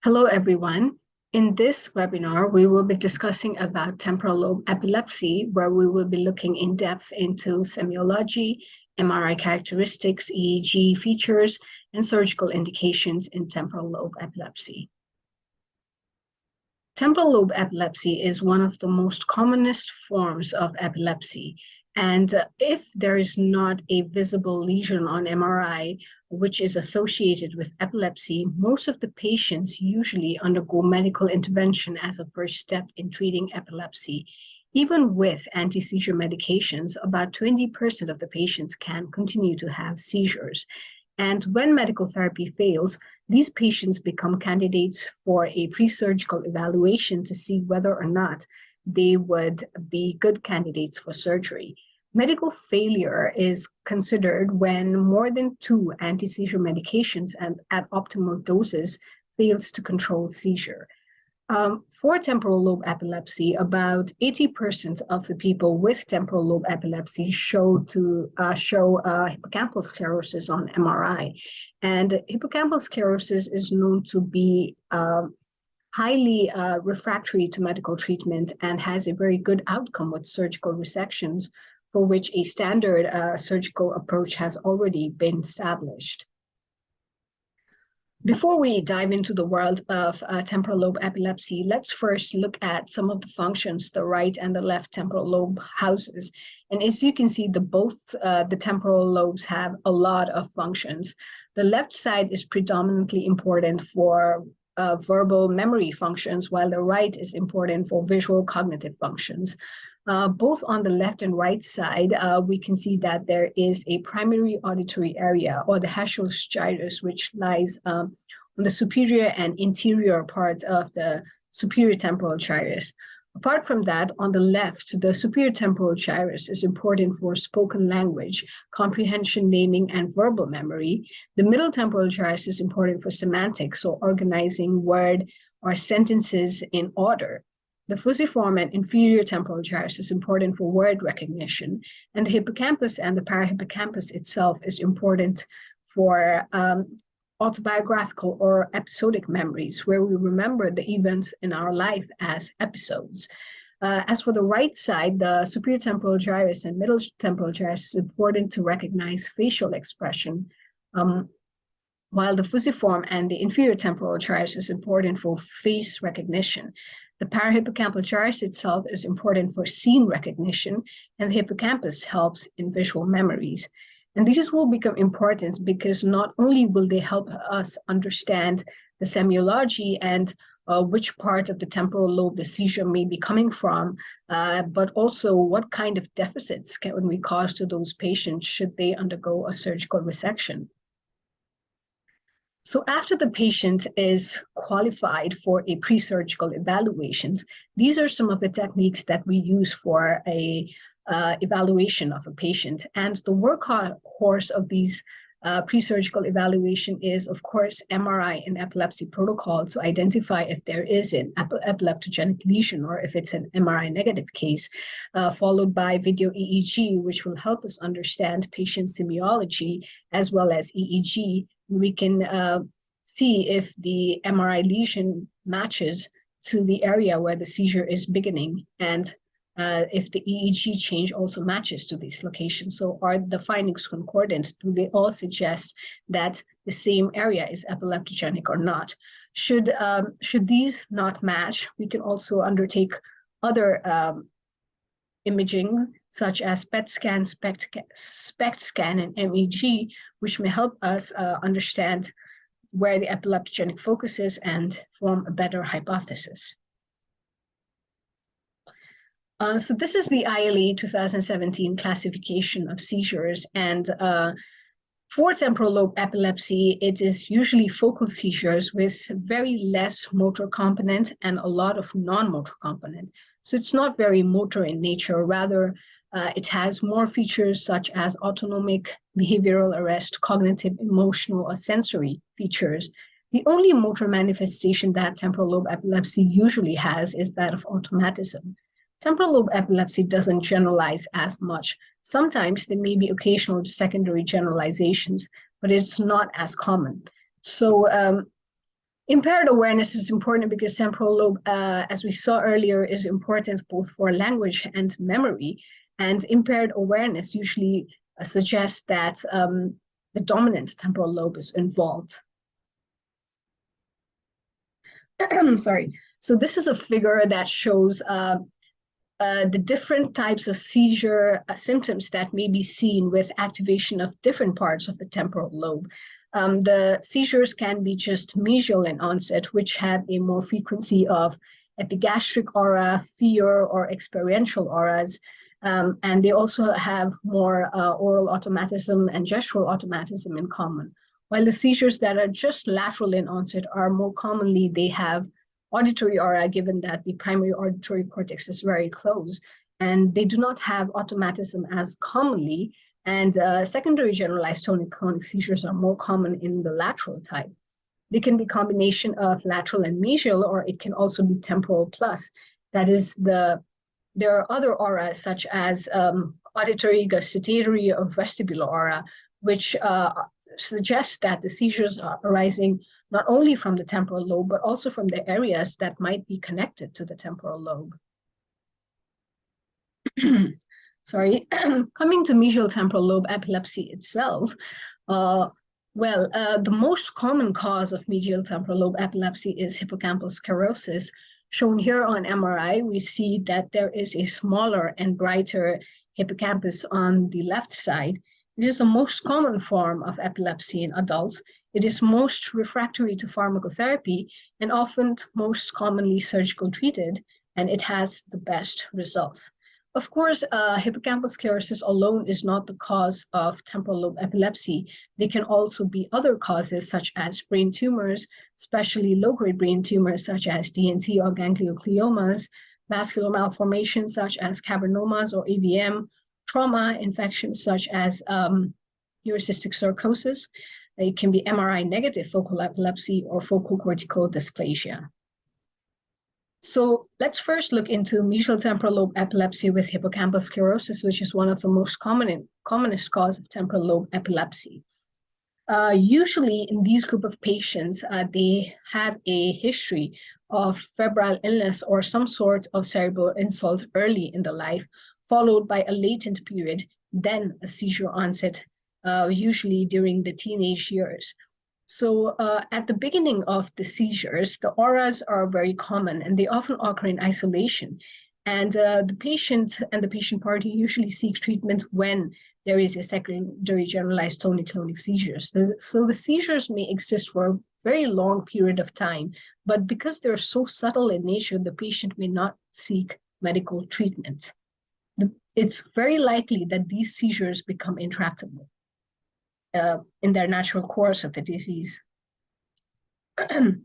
Hello, everyone. In this webinar, we will be discussing about temporal lobe epilepsy, where we will be looking in depth into semiology, MRI characteristics, EEG features, and surgical indications in temporal lobe epilepsy. Temporal lobe epilepsy is one of the most commonest forms of epilepsy. And if there is not a visible lesion on MRI, which is associated with epilepsy, most of the patients usually undergo medical intervention as a first step in treating epilepsy. Even with anti-seizure medications, about 20% of the patients can continue to have seizures. And when medical therapy fails, these patients become candidates for a pre-surgical evaluation to see whether or not they would be good candidates for surgery. Medical failure is considered when more than 2 anti-seizure medications and at optimal doses fails to control seizure. For temporal lobe epilepsy, about 80% of the people with temporal lobe epilepsy show hippocampal sclerosis on MRI. And hippocampal sclerosis is known to be highly refractory to medical treatment and has a very good outcome with surgical resections, for which a standard surgical approach has already been established. Before we dive into the world of temporal lobe epilepsy, let's first look at some of the functions the right and the left temporal lobe houses. And as you can see, both the temporal lobes have a lot of functions. The left side is predominantly important for verbal memory functions, while the right is important for visual cognitive functions. Both on the left and right side, we can see that there is a primary auditory area, or the Heschel's gyrus, which lies on the superior and interior part of the superior temporal gyrus. Apart from that, on the left, the superior temporal gyrus is important for spoken language, comprehension, naming, and verbal memory. The middle temporal gyrus is important for semantics, so organizing word or sentences in order. The fusiform and inferior temporal gyrus is important for word recognition, and the hippocampus and the parahippocampus itself is important for autobiographical or episodic memories, where we remember the events in our life as episodes. As for the right side, the superior temporal gyrus and middle temporal gyrus is important to recognize facial expression, while the fusiform and the inferior temporal gyrus is important for face recognition. The parahippocampal gyrus itself is important for scene recognition, and the hippocampus helps in visual memories. And these will become important because not only will they help us understand the semiology and which part of the temporal lobe the seizure may be coming from, but also what kind of deficits can we cause to those patients should they undergo a surgical resection. So after the patient is qualified for a pre-surgical evaluations, these are some of the techniques that we use for a evaluation of a patient. And the workhorse of these pre-surgical evaluation is, of course, MRI and epilepsy protocol to identify if there is an epileptogenic lesion or if it's an MRI negative case, followed by video EEG, which will help us understand patient semiology as well as EEG. We can see if the MRI lesion matches to the area where the seizure is beginning, and if the EEG change also matches to these locations. So are the findings concordant? Do they all suggest that the same area is epileptogenic or not? Should these not match, we can also undertake other imaging, such as PET scan, SPECT scan, and MEG, which may help us understand where the epileptogenic focus is and form a better hypothesis. So this is the ILE 2017 classification of seizures, and for temporal lobe epilepsy, it is usually focal seizures with very less motor component and a lot of non-motor component. So it's not very motor in nature, rather it has more features such as autonomic, behavioral arrest, cognitive, emotional, or sensory features. The only motor manifestation that temporal lobe epilepsy usually has is that of automatism. Temporal lobe epilepsy doesn't generalize as much. Sometimes there may be occasional secondary generalizations, but it's not as common. So Impaired awareness is important because temporal lobe, as we saw earlier, is important both for language and memory. And impaired awareness usually suggests that the dominant temporal lobe is involved. Sorry. So this is a figure that shows the different types of seizure symptoms that may be seen with activation of different parts of the temporal lobe. The seizures can be just mesial in onset, which have a more frequency of epigastric aura, fear, or experiential auras. And they also have more oral automatism and gestural automatism in common. While the seizures that are just lateral in onset are more commonly, they have auditory aura, given that the primary auditory cortex is very close, and they do not have automatism as commonly, and secondary generalized tonic-clonic seizures are more common in the lateral type. They can be a combination of lateral and mesial, or it can also be temporal plus. That is, there are other auras such as auditory, gustatory, or vestibular aura, which suggests that the seizures are arising not only from the temporal lobe, but also from the areas that might be connected to the temporal lobe. Sorry, coming to mesial temporal lobe epilepsy itself, the most common cause of medial temporal lobe epilepsy is hippocampal sclerosis. Shown here on MRI, we see that there is a smaller and brighter hippocampus on the left side. It is the most common form of epilepsy in adults. It is most refractory to pharmacotherapy and often most commonly surgical treated, and it has the best results. Of course, hippocampal sclerosis alone is not the cause of temporal lobe epilepsy. There can also be other causes such as brain tumors, especially low-grade brain tumors such as DNT or gangliogliomas, vascular malformations such as cavernomas or AVM, trauma infections such as neurocystic sarcosis. It can be MRI negative focal epilepsy or focal cortical dysplasia. So let's first look into mesial temporal lobe epilepsy with hippocampal sclerosis, which is one of the most commonest cause of temporal lobe epilepsy. Usually in these group of patients, they have a history of febrile illness or some sort of cerebral insult early in the life, followed by a latent period, then a seizure onset, usually during the teenage years. So at the beginning of the seizures, the auras are very common and they often occur in isolation. And the patient and the patient party usually seek treatment when there is a secondary generalized tonic-clonic seizures. So the seizures may exist for a very long period of time, but because they're so subtle in nature, the patient may not seek medical treatment. It's very likely that these seizures become intractable in their natural course of the disease. The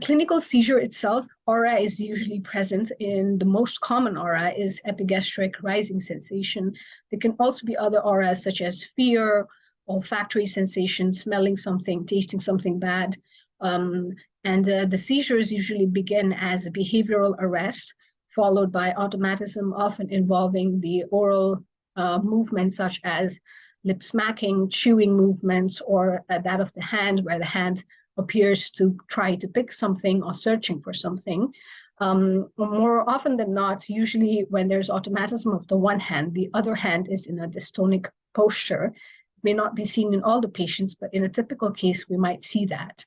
clinical seizure itself, aura is usually present in the most common aura is epigastric rising sensation. There can also be other auras such as fear, olfactory sensation, smelling something, tasting something bad. The seizures usually begin as a behavioral arrest, followed by automatism, often involving the oral movements such as lip smacking, chewing movements, or that of the hand, where the hand appears to try to pick something or searching for something. More often than not, usually when there's automatism of the one hand, the other hand is in a dystonic posture. It may not be seen in all the patients, but in a typical case, we might see that.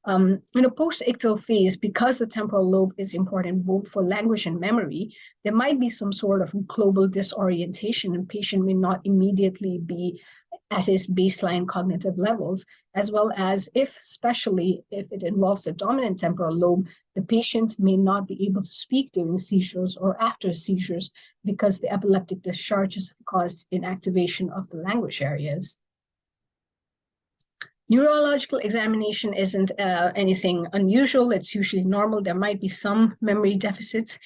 In a post-ictal phase, because the temporal lobe is important both for language and memory, there might be some sort of global disorientation, and patient may not immediately be at his baseline cognitive levels, as well as especially if it involves the dominant temporal lobe, the patient may not be able to speak during seizures or after seizures because the epileptic discharges cause inactivation of the language areas. Neurological examination isn't anything unusual. It's usually normal. There might be some memory deficits.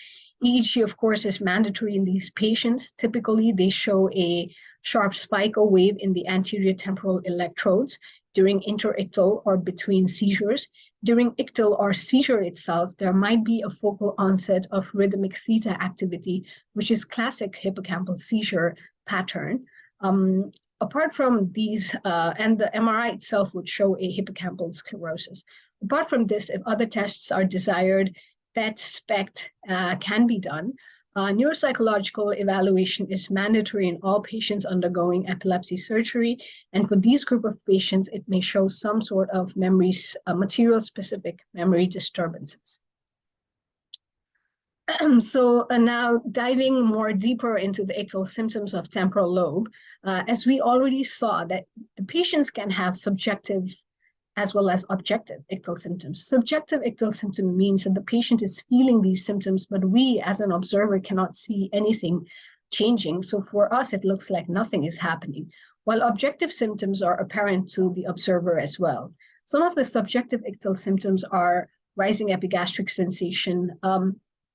EEG, of course, is mandatory in these patients. Typically, they show a sharp spike or wave in the anterior temporal electrodes during interictal or between seizures. During ictal or seizure itself, there might be a focal onset of rhythmic theta activity, which is classic hippocampal seizure pattern. Apart from these, and the MRI itself would show a hippocampal sclerosis. Apart from this, if other tests are desired, PET, SPECT can be done. Neuropsychological evaluation is mandatory in all patients undergoing epilepsy surgery. And for these group of patients, it may show some sort of material-specific memory disturbances. So now diving more deeper into the ictal symptoms of temporal lobe, as we already saw that the patients can have subjective as well as objective ictal symptoms. Subjective ictal symptom means that the patient is feeling these symptoms, but we as an observer cannot see anything changing. So for us, it looks like nothing is happening, while objective symptoms are apparent to the observer as well. Some of the subjective ictal symptoms are rising epigastric sensation,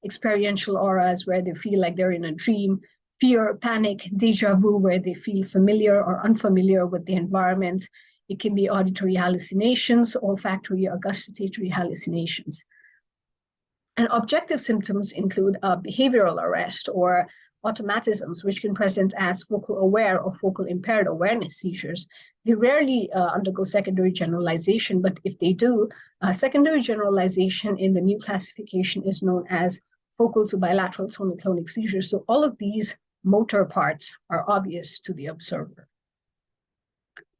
experiential auras where they feel like they're in a dream, fear, panic, deja vu where they feel familiar or unfamiliar with the environment. It can be auditory hallucinations, olfactory or gustatory hallucinations. And objective symptoms include behavioral arrest or automatisms, which can present as focal aware or focal impaired awareness seizures. They rarely undergo secondary generalization, but if they do, secondary generalization in the new classification is known as focal to bilateral tonic-clonic seizures. So all of these motor parts are obvious to the observer.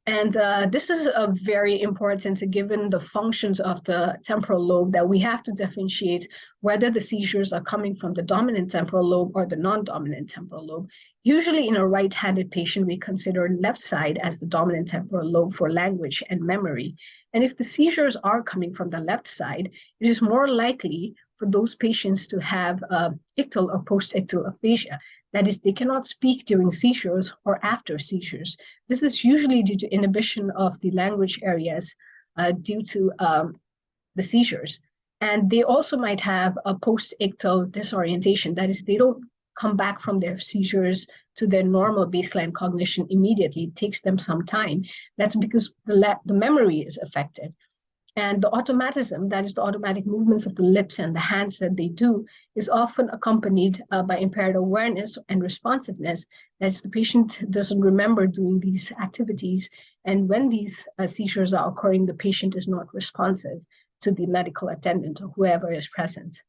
And this is very important given the functions of the temporal lobe that we have to differentiate whether the seizures are coming from the dominant temporal lobe or the non-dominant temporal lobe. Usually in a right-handed patient, we consider left side as the dominant temporal lobe for language and memory. And if the seizures are coming from the left side, it is more likely for those patients to have ictal or post-ictal aphasia. That is, they cannot speak during seizures or after seizures. This is usually due to inhibition of the language areas due to the seizures. And they also might have a post-ictal disorientation. That is, they don't come back from their seizures to their normal baseline cognition immediately. It takes them some time. That's because the memory is affected. And the automatism, that is the automatic movements of the lips and the hands that they do, is often accompanied by impaired awareness and responsiveness. That's the patient doesn't remember doing these activities. And when these seizures are occurring, the patient is not responsive to the medical attendant or whoever is present.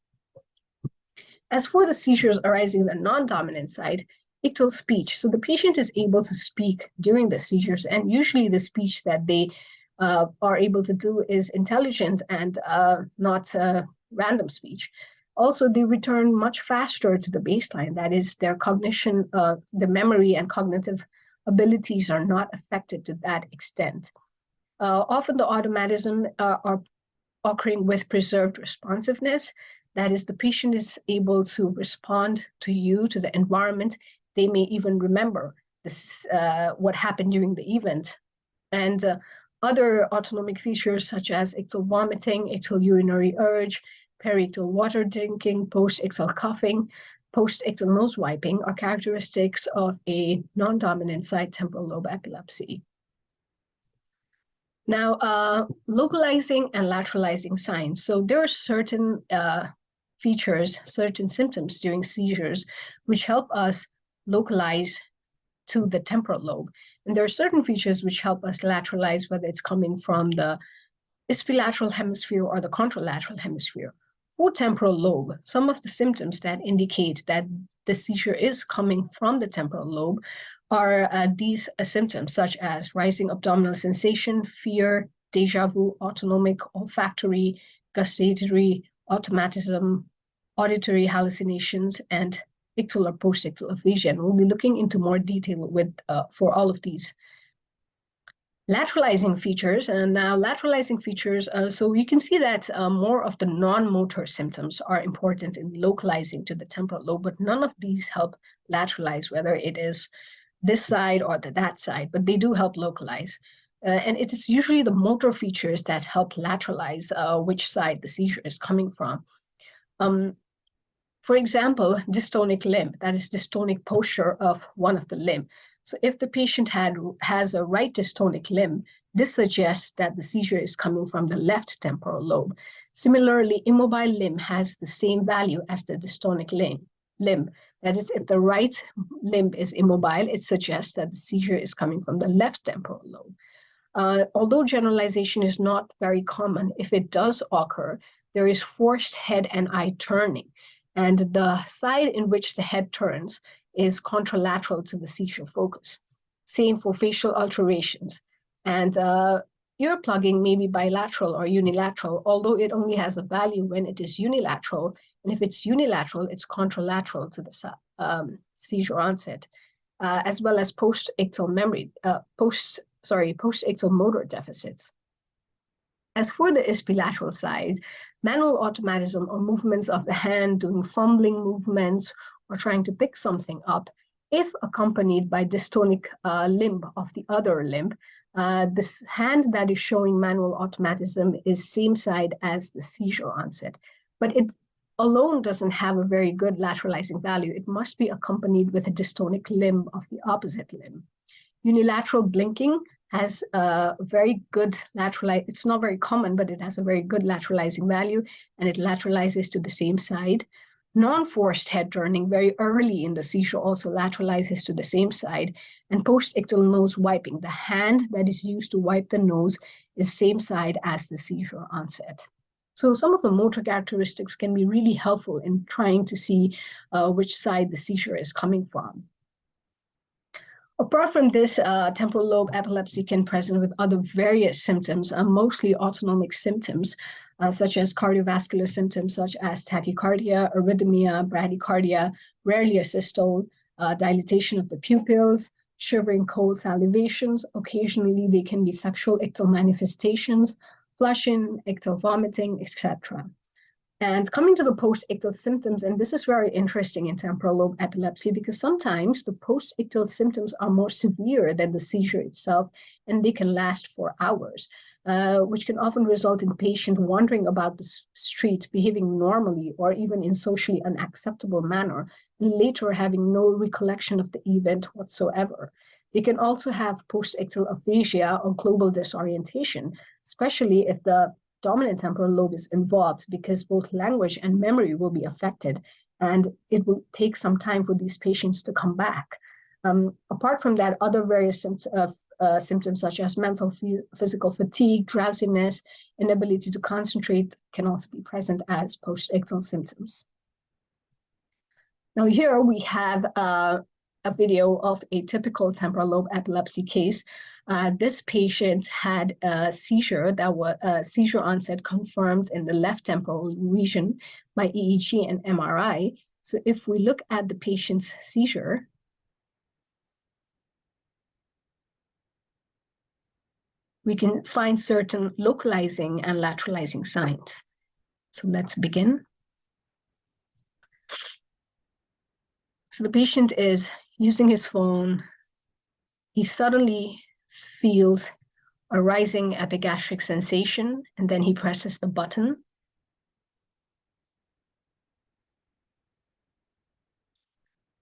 As for the seizures arising in the non-dominant side, ictal speech. So the patient is able to speak during the seizures, and usually the speech that they are able to do is intelligent and not random speech. Also, they return much faster to the baseline. That is, their cognition, the memory and cognitive abilities are not affected to that extent. Often the automatism are occurring with preserved responsiveness. That is, the patient is able to respond to you, to the environment. They may even remember this, what happened during the event. And other autonomic features such as ictal vomiting, ictal urinary urge, periictal water drinking, post-ictal coughing, post-ictal nose wiping are characteristics of a non-dominant side temporal lobe epilepsy. Now, localizing and lateralizing signs. So there are certain features, certain symptoms during seizures which help us localize to the temporal lobe. And there are certain features which help us lateralize, whether it's coming from the ipsilateral hemisphere or the contralateral hemisphere. For temporal lobe, some of the symptoms that indicate that the seizure is coming from the temporal lobe are these symptoms, such as rising abdominal sensation, fear, deja vu, autonomic, olfactory, gustatory, automatism, auditory hallucinations, and ictal or post-ictal aphasia. And we'll be looking into more detail for all of these. Lateralizing features, and now lateralizing features, so you can see that more of the non-motor symptoms are important in localizing to the temporal lobe, but none of these help lateralize, whether it is this side or that side, but they do help localize. And it is usually the motor features that help lateralize which side the seizure is coming from. For example, dystonic limb, that is dystonic posture of one of the limb. So if the patient has a right dystonic limb, this suggests that the seizure is coming from the left temporal lobe. Similarly, immobile limb has the same value as the dystonic limb. That is, if the right limb is immobile, it suggests that the seizure is coming from the left temporal lobe. Although generalization is not very common, if it does occur, there is forced head and eye turning. And the side in which the head turns is contralateral to the seizure focus. Same for facial alterations. And ear plugging may be bilateral or unilateral, although it only has a value when it is unilateral. And if it's unilateral, it's contralateral to the seizure onset, as well as post-ictal motor deficits. As for the ipsilateral side, manual automatism or movements of the hand, doing fumbling movements or trying to pick something up, if accompanied by dystonic limb of the other limb, this hand that is showing manual automatism is same side as the seizure onset, but it alone doesn't have a very good lateralizing value. It must be accompanied with a dystonic limb of the opposite limb. Unilateral blinking has a very good lateralize. It's not very common, but it has a very good lateralizing value, and it lateralizes to the same side. Non-forced head turning very early in the seizure also lateralizes to the same side, and post-ictal nose wiping, the hand that is used to wipe the nose, is same side as the seizure onset. So some of the motor characteristics can be really helpful in trying to see which side the seizure is coming from. Apart from this, temporal lobe epilepsy can present with other various symptoms, mostly autonomic symptoms, such as cardiovascular symptoms such as tachycardia, arrhythmia, bradycardia, rarely asystole, dilatation of the pupils, shivering, cold salivations. Occasionally, they can be sexual ictal manifestations, flushing, ictal vomiting, etc. And coming to the post-ictal symptoms, and this is very interesting in temporal lobe epilepsy because sometimes the post-ictal symptoms are more severe than the seizure itself, and they can last for hours, which can often result in patient wandering about the street, behaving normally or even in socially unacceptable manner, and later having no recollection of the event whatsoever. They can also have post-ictal aphasia or global disorientation, especially if the dominant temporal lobe is involved, because both language and memory will be affected, and it will take some time for these patients to come back. Apart from that, other various symptoms such as mental, physical fatigue, drowsiness, inability to concentrate can also be present as post-ictal symptoms. Now here we have a video of a typical temporal lobe epilepsy case. This patient had a seizure that was seizure onset confirmed in the left temporal region by EEG and MRI. So if we look at the patient's seizure, we can find certain localizing and lateralizing signs. So let's begin. So the patient is using his phone. He suddenly feels a rising epigastric sensation, and then he presses the button.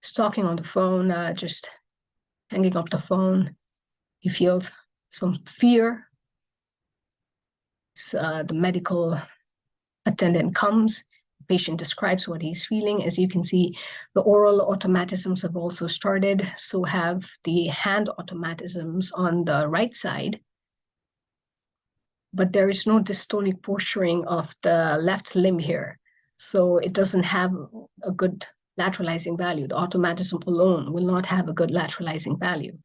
He's talking on the phone, just hanging up the phone. He feels some fear. So, the medical attendant comes. The patient describes what he's feeling. As you can see, the oral automatisms have also started. So have the hand automatisms on the right side. But there is no dystonic posturing of the left limb here. So it doesn't have a good lateralizing value. The automatism alone will not have a good lateralizing value.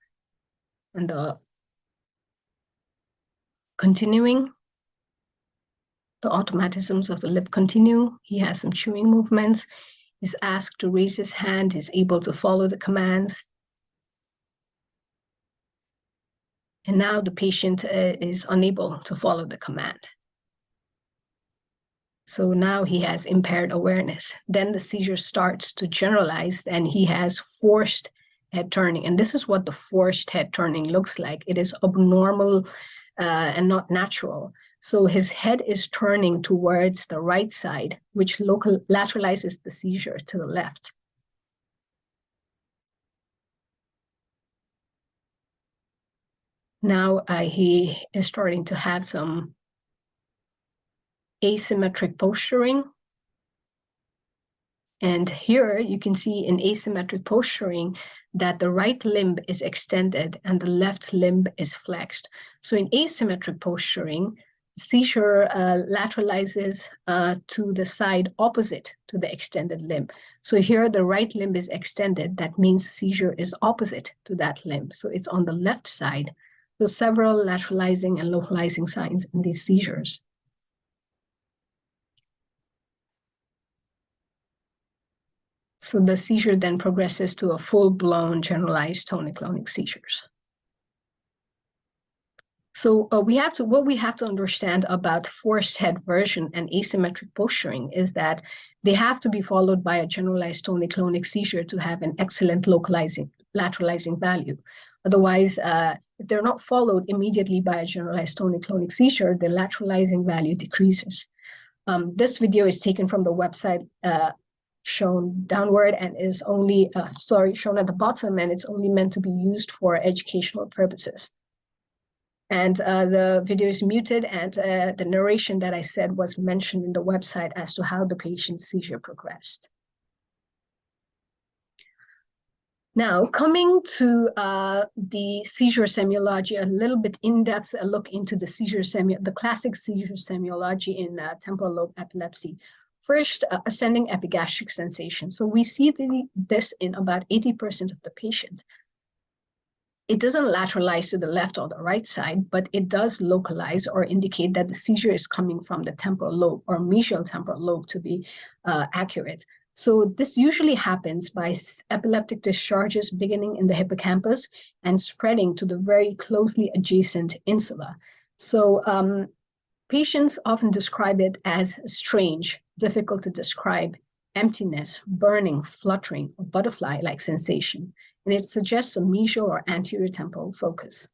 And continuing, the automatisms of the lip continue. He has some chewing movements. He's asked to raise his hand. He's able to follow the commands. And now the patient is unable to follow the command. So now he has impaired awareness. Then the seizure starts to generalize, and he has forced head turning. And this is what the forced head turning looks like. It is abnormal and not natural. So his head is turning towards the right side, which lateralizes the seizure to the left. Now he is starting to have some asymmetric posturing. And here you can see in asymmetric posturing, that the right limb is extended and the left limb is flexed. So in asymmetric posturing, seizure lateralizes to the side opposite to the extended limb. So here the right limb is extended. That means seizure is opposite to that limb. So it's on the left side. So several lateralizing and localizing signs in these seizures. So the seizure then progresses to a full-blown generalized tonic-clonic seizures. So what we have to understand about forced head version and asymmetric posturing is that they have to be followed by a generalized tonic-clonic seizure to have an excellent lateralizing value. Otherwise, if they're not followed immediately by a generalized tonic-clonic seizure, the lateralizing value decreases. This video is taken from the website shown downward and is only, shown at the bottom, and it's only meant to be used for educational purposes. And the video is muted, and the narration that I said was mentioned in the website as to how the patient's seizure progressed. Now, coming to the seizure semiology, a little bit in-depth look into the classic seizure semiology in temporal lobe epilepsy. First, ascending epigastric sensation. So we see this in about 80% of the patients. It doesn't lateralize to the left or the right side, but it does localize or indicate that the seizure is coming from the temporal lobe or mesial temporal lobe to be accurate. So this usually happens by epileptic discharges beginning in the hippocampus and spreading to the very closely adjacent insula. So patients often describe it as strange, difficult to describe, emptiness, burning, fluttering, or butterfly-like sensation, and it suggests a mesial or anterior temporal focus.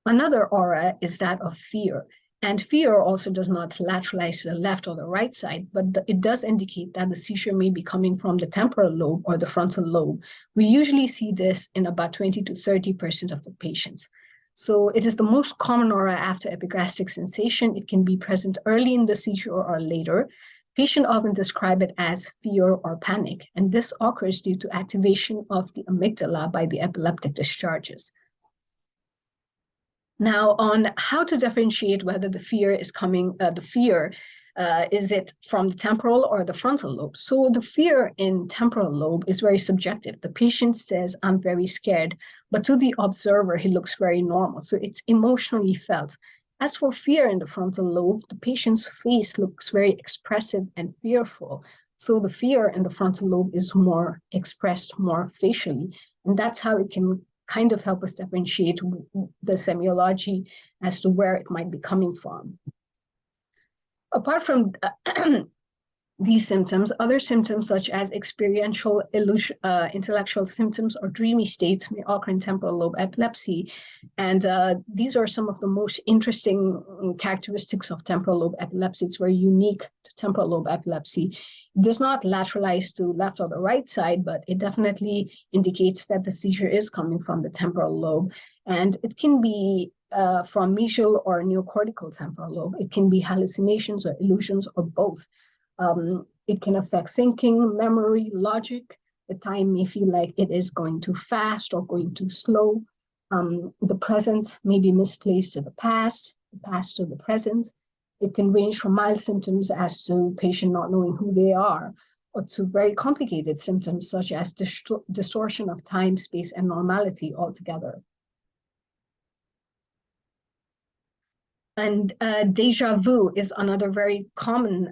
Another aura is that of fear, and fear also does not lateralize to the left or the right side, but it does indicate that the seizure may be coming from the temporal lobe or the frontal lobe. We usually see this in about 20 to 30% of the patients. So it is the most common aura after epigastric sensation. It can be present early in the seizure or later. Patients often describe it as fear or panic, and this occurs due to activation of the amygdala by the epileptic discharges. Now, on how to differentiate whether the fear is coming, is it from the temporal or the frontal lobe? So the fear in temporal lobe is very subjective. The patient says, "I'm very scared," but to the observer, he looks very normal. So it's emotionally felt. As for fear in the frontal lobe, the patient's face looks very expressive and fearful. So the fear in the frontal lobe is more expressed more facially. And that's how it can kind of help us differentiate the semiology as to where it might be coming from. Apart from these symptoms, other symptoms such as experiential intellectual symptoms or dreamy states may occur in temporal lobe epilepsy. And these are some of the most interesting characteristics of temporal lobe epilepsy. It's very unique to temporal lobe epilepsy. It does not lateralize to left or the right side, but it definitely indicates that the seizure is coming from the temporal lobe. And it can be from mesial or neocortical temporal lobe. It can be hallucinations or illusions or both. It can affect thinking, memory, logic. The time may feel like it is going too fast or going too slow. The present may be misplaced to the past to the present. It can range from mild symptoms as to patient not knowing who they are, or to very complicated symptoms such as distortion of time, space, and normality altogether. And deja vu is another very common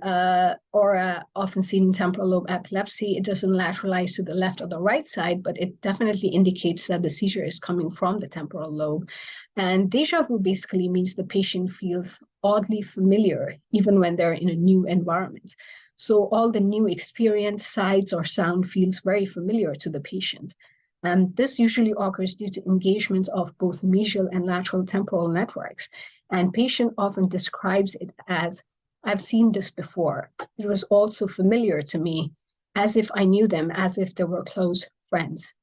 aura often seen in temporal lobe epilepsy. It doesn't lateralize to the left or the right side, but it definitely indicates that the seizure is coming from the temporal lobe. And deja vu basically means the patient feels oddly familiar, even when they're in a new environment. So all the new experience, sights, or sound feels very familiar to the patient. And this usually occurs due to engagement of both mesial and lateral temporal networks. And patient often describes it as, "I've seen this before. It was also familiar to me, as if I knew them, as if they were close friends."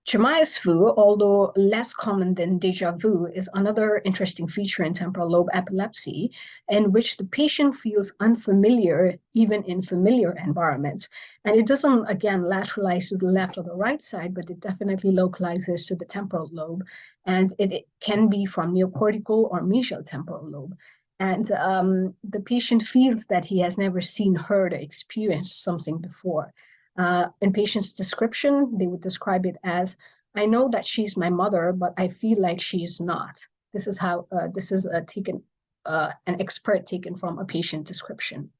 Tremendous vu, although less common than déjà vu, is another interesting feature in temporal lobe epilepsy, in which the patient feels unfamiliar even in familiar environments. And it doesn't, again, lateralize to the left or the right side, but it definitely localizes to the temporal lobe. And it can be from neocortical or mesial temporal lobe. And the patient feels that he has never seen, heard, or experienced something before. In patient's description, they would describe it as, I know that she's my mother, but I feel like she's not. This is how this is taken, an expert taken from a patient description.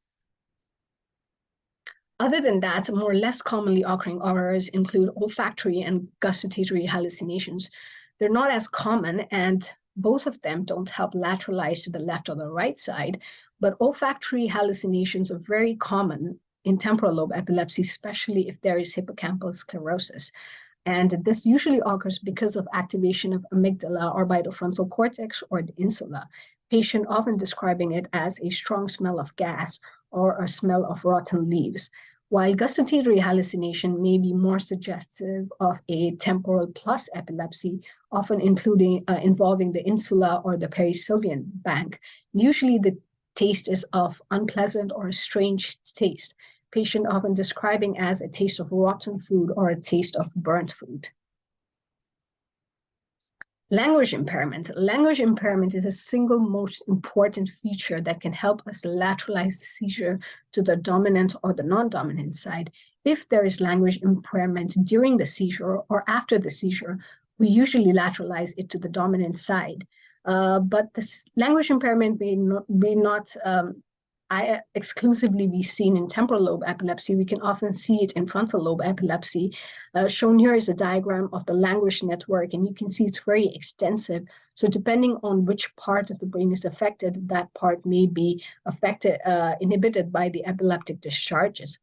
Other than that, more or less commonly occurring errors include olfactory and gustatory hallucinations. They're not as common, and both of them don't help lateralize to the left or the right side, but olfactory hallucinations are very common in temporal lobe epilepsy, especially if there is hippocampal sclerosis. And this usually occurs because of activation of amygdala, orbitofrontal cortex, or the insula. Patient often describing it as a strong smell of gas or a smell of rotten leaves. While gustatory hallucination may be more suggestive of a temporal plus epilepsy, often involving the insula or the perisylvian bank, usually the taste is of unpleasant or strange taste. Patient often describing as a taste of rotten food or a taste of burnt food. Language impairment. Language impairment is a single most important feature that can help us lateralize the seizure to the dominant or the non-dominant side. If there is language impairment during the seizure or after the seizure, we usually lateralize it to the dominant side. But this language impairment may not exclusively be seen in temporal lobe epilepsy. We can often see it in frontal lobe epilepsy. Shown here is a diagram of the language network, and you can see it's very extensive. So depending on which part of the brain is affected, that part may be affected, inhibited by the epileptic discharges.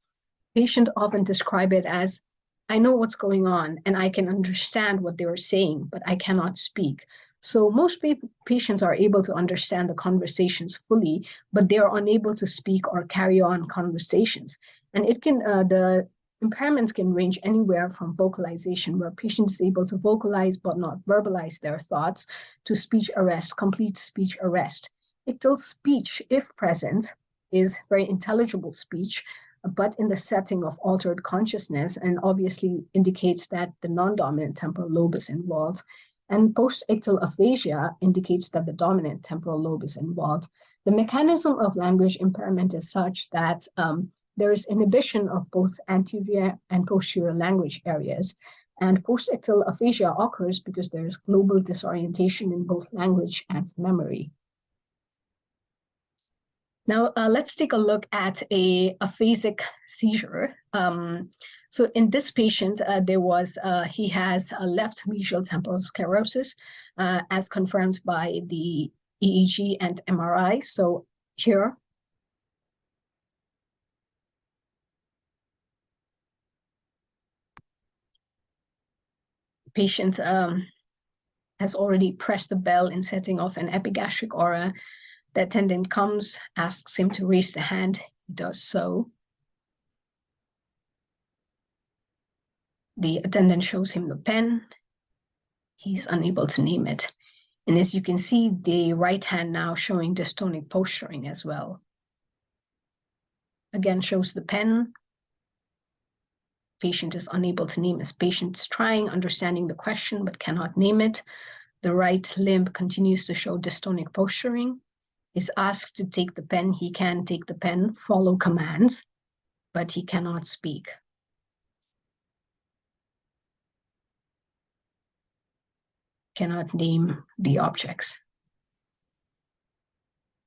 Patients often describe it as, I know what's going on and I can understand what they are saying, but I cannot speak. So most patients are able to understand the conversations fully, but they are unable to speak or carry on conversations. And the impairments can range anywhere from vocalization, where patients is able to vocalize but not verbalize their thoughts, to speech arrest, complete speech arrest. Ictal speech, if present, is very intelligible speech, but in the setting of altered consciousness, and obviously indicates that the non-dominant temporal lobe is involved. And post-ictal aphasia indicates that the dominant temporal lobe is involved. The mechanism of language impairment is such that there is inhibition of both anterior and posterior language areas. And post-ictal aphasia occurs because there is global disorientation in both language and memory. Now, let's take a look at a aphasic seizure. So in this patient, he has a left mesial temporal sclerosis, as confirmed by the EEG and MRI. So here, patient has already pressed the bell in setting off an epigastric aura. The attendant comes, asks him to raise the hand. He does so. The attendant shows him the pen. He's unable to name it. And as you can see, the right hand now showing dystonic posturing as well. Again, shows the pen. Patient is unable to name his patient's trying, understanding the question, but cannot name it. The right limb continues to show dystonic posturing. Is asked to take the pen. He can take the pen, follow commands, but he cannot speak. Cannot name the objects.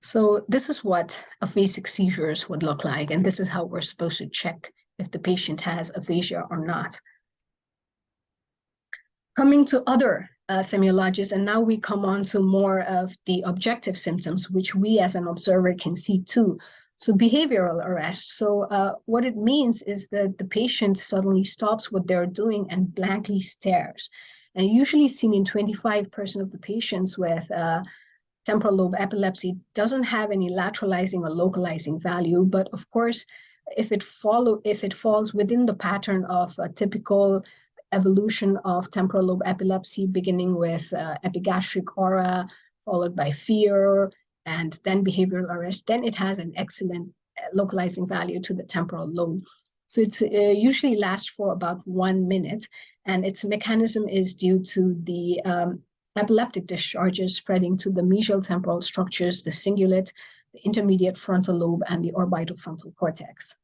So this is what aphasic seizures would look like, and this is how we're supposed to check if the patient has aphasia or not. Coming to other semiologies, and now we come on to more of the objective symptoms, which we as an observer can see too. So behavioral arrest. So what it means is that the patient suddenly stops what they're doing and blankly stares. And usually seen in 25% of the patients with temporal lobe epilepsy, doesn't have any lateralizing or localizing value. But of course, if it falls within the pattern of a typical evolution of temporal lobe epilepsy, beginning with epigastric aura, followed by fear, and then behavioral arrest. Then it has an excellent localizing value to the temporal lobe. So it's usually lasts for about 1 minute, and its mechanism is due to the epileptic discharges spreading to the mesial temporal structures, the cingulate, the intermediate frontal lobe, and the orbitofrontal cortex.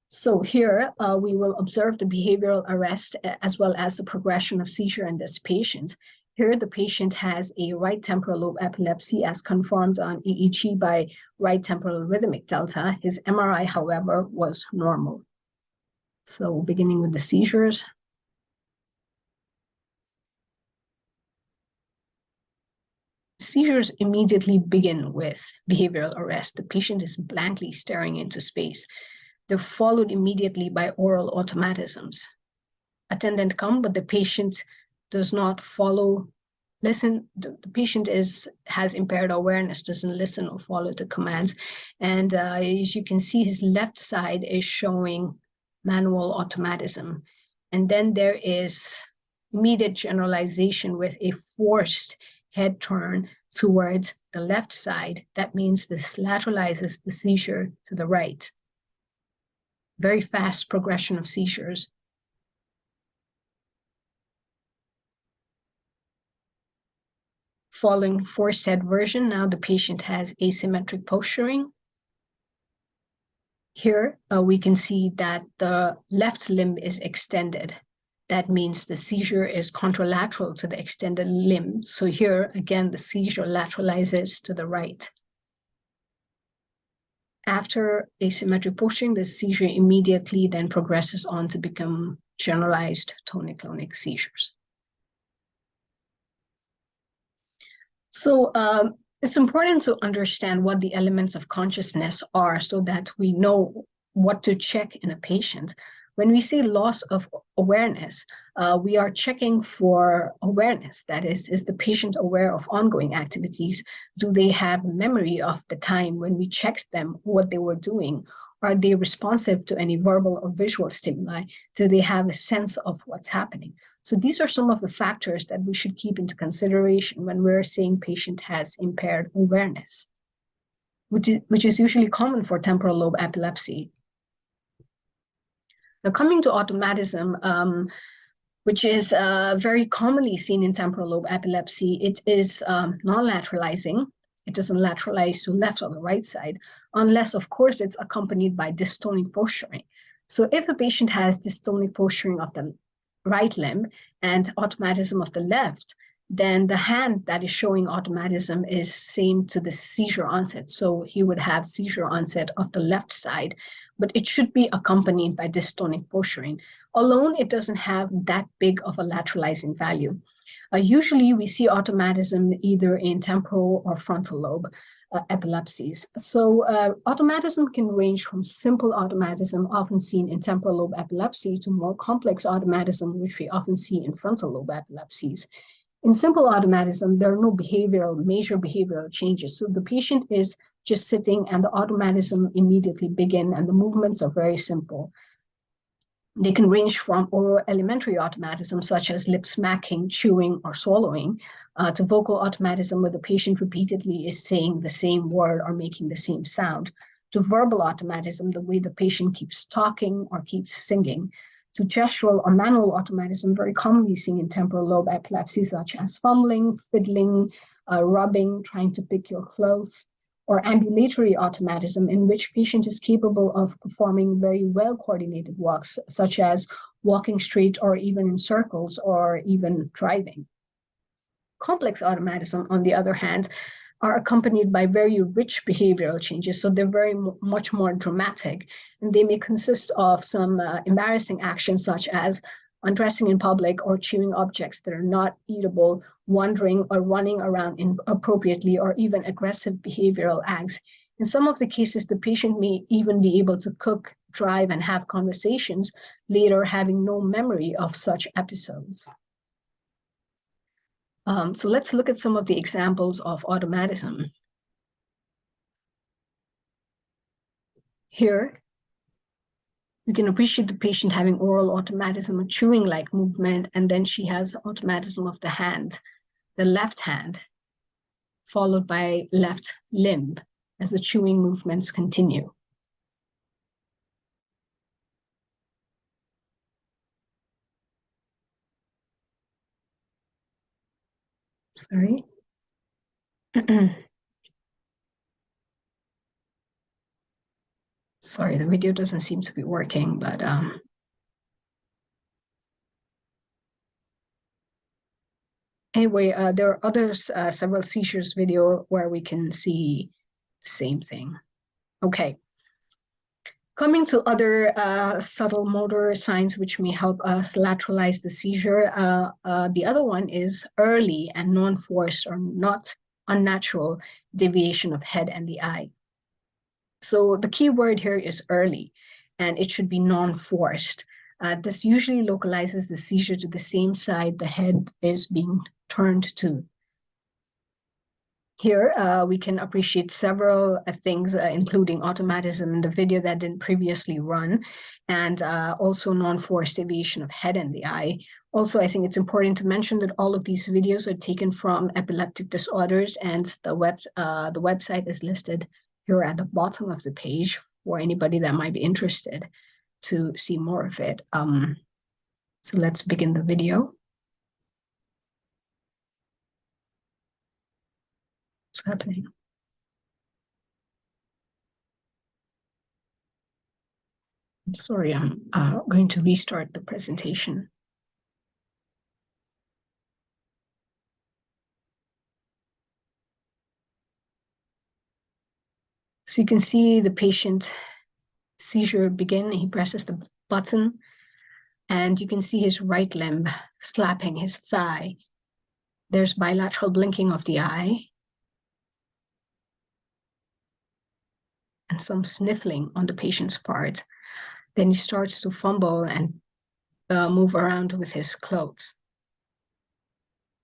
So here we will observe the behavioral arrest as well as the progression of seizure in this patient. Here the patient has a right temporal lobe epilepsy as confirmed on EEG by right temporal rhythmic delta. His MRI, however, was normal. So beginning with the seizures. Seizures immediately begin with behavioral arrest. The patient is blankly staring into space. They're followed immediately by oral automatisms. Attendant come, but the patient does not follow, listen. The patient has impaired awareness, doesn't listen or follow the commands. And as you can see, his left side is showing manual automatism. And then there is immediate generalization with a forced head turn towards the left side. That means this lateralizes the seizure to the right. Very fast progression of seizures. Following forced head version, now the patient has asymmetric posturing. Here we can see that the left limb is extended. That means the seizure is contralateral to the extended limb. So here, again, the seizure lateralizes to the right. After asymmetric posturing, the seizure immediately then progresses on to become generalized tonic-clonic seizures. So it's important to understand what the elements of consciousness are so that we know what to check in a patient. When we say loss of awareness, we are checking for awareness. That is the patient aware of ongoing activities? Do they have memory of the time when we checked them, what they were doing? Are they responsive to any verbal or visual stimuli? Do they have a sense of what's happening? So these are some of the factors that we should keep into consideration when we're saying patient has impaired awareness, which is usually common for temporal lobe epilepsy. Now, coming to automatism, which is very commonly seen in temporal lobe epilepsy, it is non-lateralizing. It doesn't lateralize to left or the right side, unless, of course, it's accompanied by dystonic posturing. So if a patient has dystonic posturing of the right limb and automatism of the left, then the hand that is showing automatism is same to the seizure onset. So he would have seizure onset of the left side, but it should be accompanied by dystonic posturing. Alone, it doesn't have that big of a lateralizing value. Usually, we see automatism either in temporal or frontal lobe epilepsies. So automatism can range from simple automatism, often seen in temporal lobe epilepsy, to more complex automatism, which we often see in frontal lobe epilepsies. In simple automatism, there are no major behavioral changes. So the patient is just sitting and the automatism immediately begin and the movements are very simple. They can range from oral elementary automatism, such as lip smacking, chewing, or swallowing, to vocal automatism, where the patient repeatedly is saying the same word or making the same sound, to verbal automatism, the way the patient keeps talking or keeps singing, to gestural or manual automatism, very commonly seen in temporal lobe epilepsy, such as fumbling, fiddling, rubbing, trying to pick your clothes, or ambulatory automatism, in which patient is capable of performing very well coordinated walks, such as walking straight or even in circles or even driving. Complex automatism, on the other hand, are accompanied by very rich behavioral changes, so they're very much more dramatic, and they may consist of some embarrassing actions such as undressing in public or chewing objects that are not eatable, wandering or running around inappropriately, or even aggressive behavioral acts. In some of the cases, the patient may even be able to cook, drive, and have conversations, later having no memory of such episodes. So let's look at some of the examples of automatism. Here, You can appreciate the patient having oral automatism, a chewing-like movement, and then she has automatism of the hand, the left hand, followed by left limb as the chewing movements continue. Sorry. Sorry, the video doesn't seem to be working, but anyway, there are others, several seizures video where we can see the same thing. Okay. Coming to other subtle motor signs which may help us lateralize the seizure, the other one is early and non-forced or not unnatural deviation of head and the eye. So the key word here is early, and it should be non-forced. This usually localizes the seizure to the same side the head is being turned to. Here, we can appreciate several things, including automatism in the video that didn't previously run, and also non-forced deviation of head and the eye. Also, I think it's important to mention that all of these videos are taken from epileptic disorders, and the website is listed here at the bottom of the page for anybody that might be interested to see more of it. So let's begin the video. What's happening? Sorry, I'm going to restart the presentation. So you can see the patient seizure begin. He presses the button, and you can see his right limb slapping his thigh. There's bilateral blinking of the eye and some sniffling on the patient's part. Then he starts to fumble and move around with his clothes.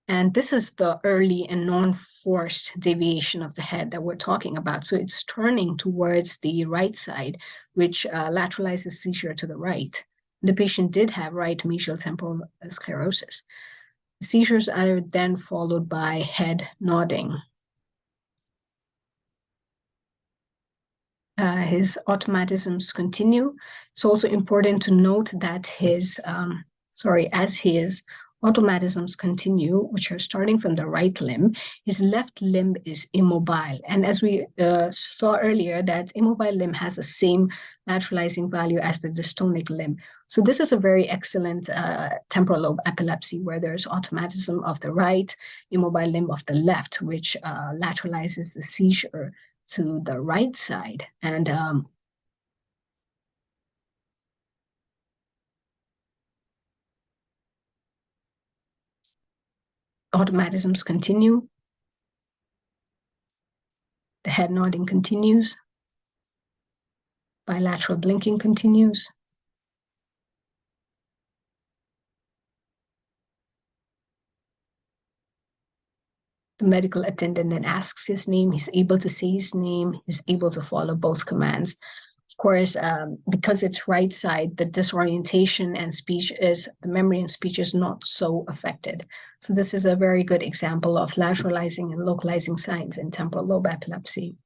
And this is the early and non-forced deviation of the head that we're talking about. So it's turning towards the right side, which lateralizes seizure to the right. The patient did have right mesial temporal sclerosis. Seizures are then followed by head nodding. His automatisms continue. It's also important to note that as his automatisms continue, which are starting from the right limb, his left limb is immobile. And as we saw earlier, that immobile limb has the same lateralizing value as the dystonic limb. So this is a very excellent temporal lobe epilepsy where there's automatism of the right, immobile limb of the left, which lateralizes the seizure to the right side. And automatisms continue. The head nodding continues. Bilateral blinking continues. The medical attendant then asks his name. He's able to say his name. He's able to follow both commands. Of course, because it's right side, the disorientation and the memory and speech is not so affected. So this is a very good example of lateralizing and localizing signs in temporal lobe epilepsy.